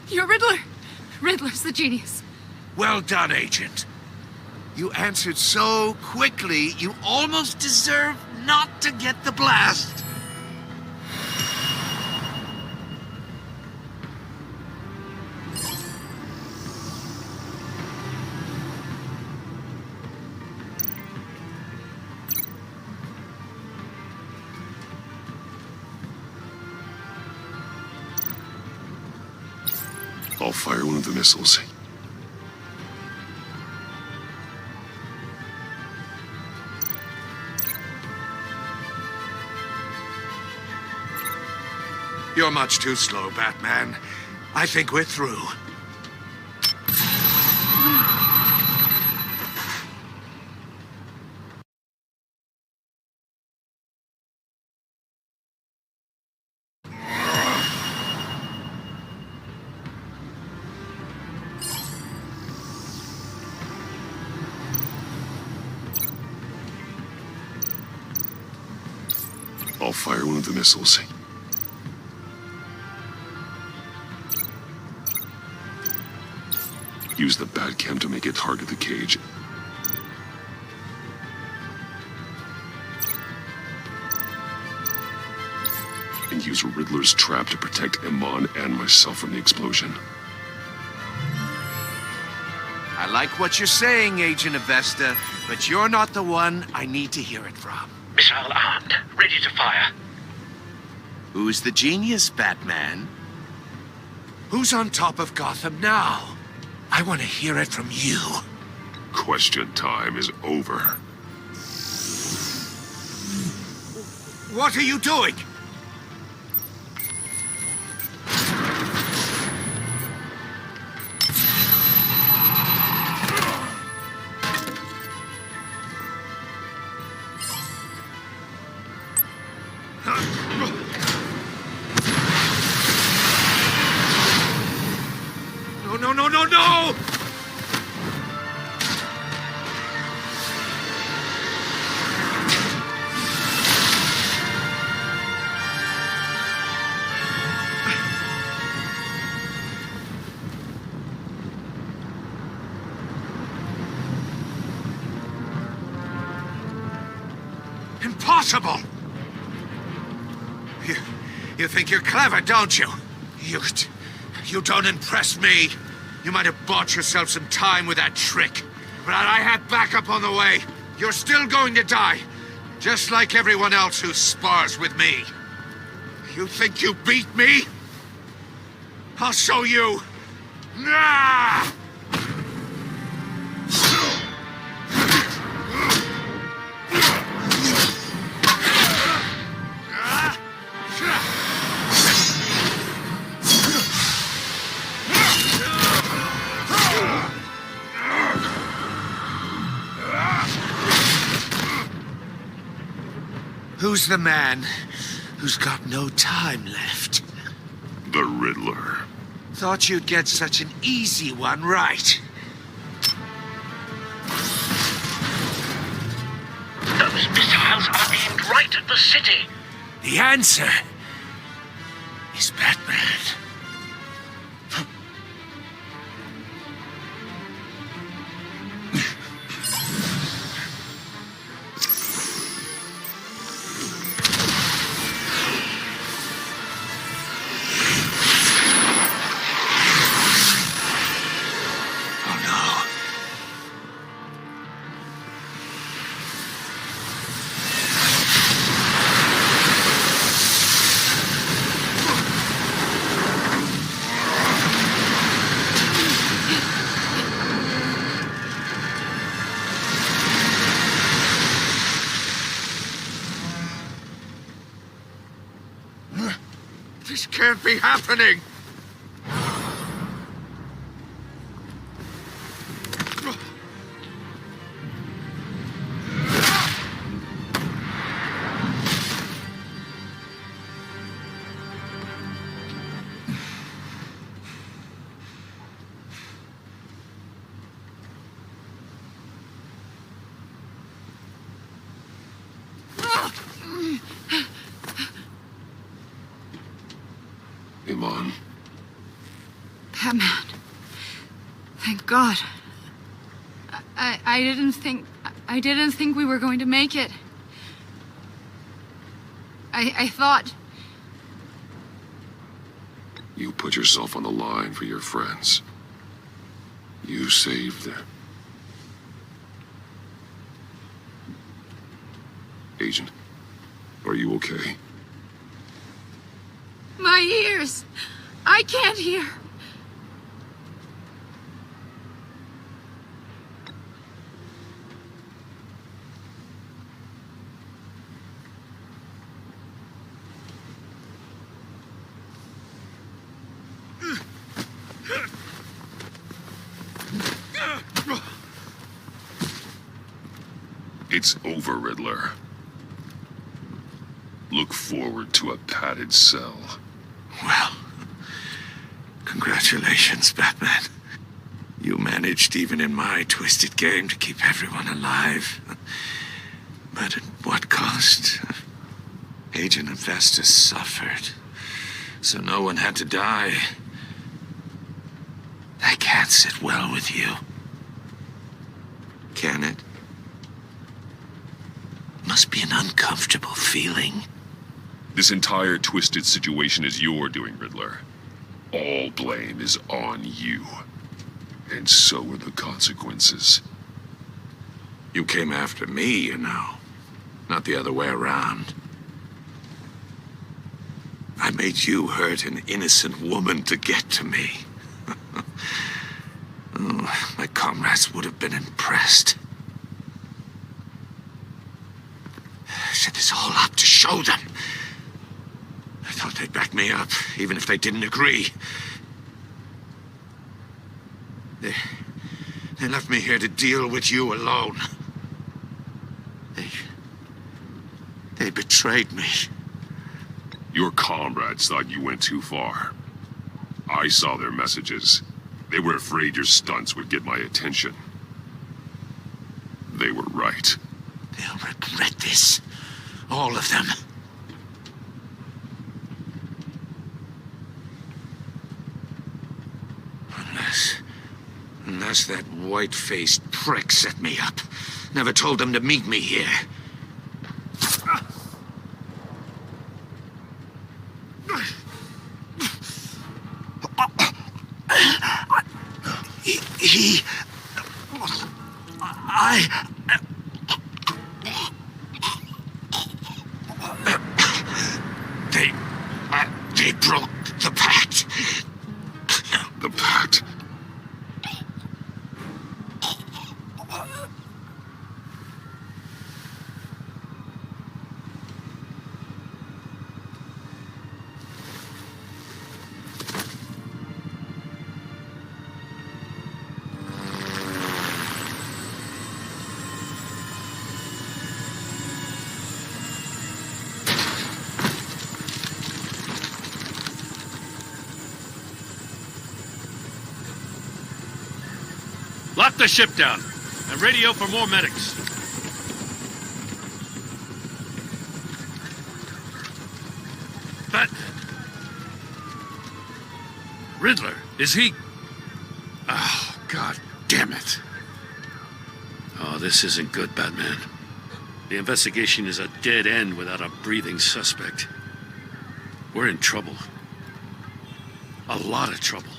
You're Riddler. Riddler's the genius. Well done, Agent. You answered so quickly, you almost deserve not to get the blast. I'll fire one of the missiles. You're much too slow, Batman. I think we're through. I'll fire one of the missiles. Use the Batcam to make it target the cage. And use Riddler's trap to protect Iman and myself from the explosion. I like what you're saying, Agent Avesta, but you're not the one I need to hear it from. Missile armed, ready to fire. Who's the genius, Batman? Who's on top of Gotham now? I want to hear it from you. Question time is over. What are you doing? No! Impossible! You think you're clever, don't you? You don't impress me. You might have bought yourself some time with that trick, but I had backup on the way. You're still going to die, just like everyone else who spars with me. You think you beat me? I'll show you. Nah! Who's the man who's got no time left? The Riddler. Thought you'd get such an easy one right. Those missiles are aimed right at the city. The answer is Batman. This can't be happening! Iman. Batman. Thank God. I didn't think we were going to make it. I thought... You put yourself on the line for your friends. You saved them. Agent, are you okay? My ears! I can't hear! It's over, Riddler. Look forward to a padded cell. Well, congratulations, Batman. You managed, even in my twisted game, to keep everyone alive. But at what cost? Agent Investus suffered, so no one had to die. That can't sit well with you. Can it? Must be an uncomfortable feeling. This entire twisted situation is your doing, Riddler. All blame is on you. And so are the consequences. You came after me, you know. Not the other way around. I made you hurt an innocent woman to get to me. Oh, my comrades would have been impressed. I set this all up to show them. I thought they'd back me up, even if they didn't agree. They left me here to deal with you alone. They betrayed me. Your comrades thought you went too far. I saw their messages. They were afraid your stunts would get my attention. They were right. They'll regret this. All of them. Unless that white-faced prick set me up. Never told them to meet me here. They broke the pact. The pact? Lock the ship down and radio for more medics. But Riddler, is he? Oh, God damn it. Oh, this isn't good, Batman. The investigation is a dead end without a breathing suspect. We're in trouble. A lot of trouble.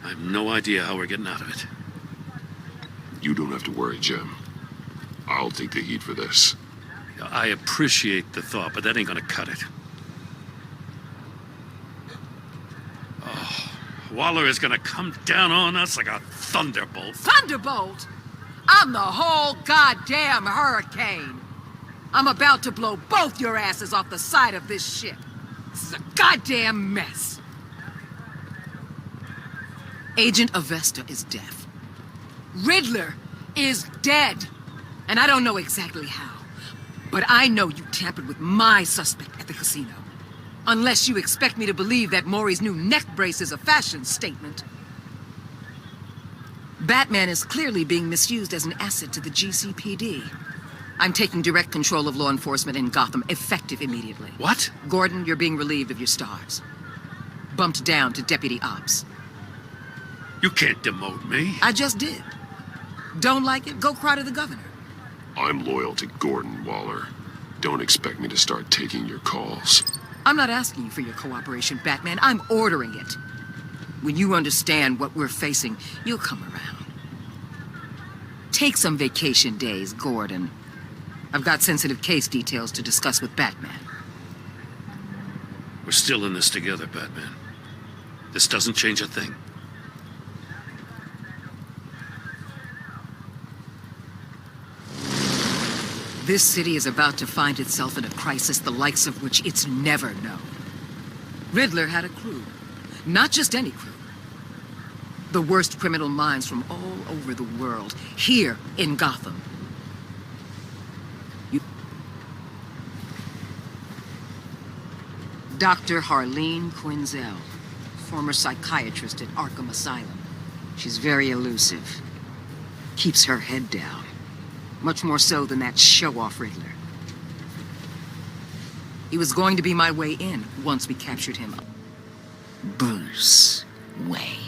I have no idea how we're getting out of it. You don't have to worry, Jim. I'll take the heat for this. I appreciate the thought, but that ain't gonna cut it. Oh, Waller is gonna come down on us like a thunderbolt. Thunderbolt? I'm the whole goddamn hurricane. I'm about to blow both your asses off the side of this ship. This is a goddamn mess. Agent Avesta is deaf. Riddler is dead. And I don't know exactly how. But I know you tampered with my suspect at the casino. Unless you expect me to believe that Maury's new neck brace is a fashion statement. Batman is clearly being misused as an asset to the GCPD. I'm taking direct control of law enforcement in Gotham, effective immediately. What? Gordon, you're being relieved of your stars. Bumped down to Deputy Ops. You can't demote me. I just did. Don't like it? Go cry to the governor. I'm loyal to Gordon, Waller. Don't expect me to start taking your calls. I'm not asking you for your cooperation, Batman. I'm ordering it. When you understand what we're facing, you'll come around. Take some vacation days, Gordon. I've got sensitive case details to discuss with Batman. We're still in this together, Batman. This doesn't change a thing. This city is about to find itself in a crisis the likes of which it's never known. Riddler had a crew. Not just any crew. The worst criminal minds from all over the world, here in Gotham. Dr. Harleen Quinzel, former psychiatrist at Arkham Asylum. She's very elusive. Keeps her head down. Much more so than that show-off Riddler. He was going to be my way in once we captured him. Bruce Wayne.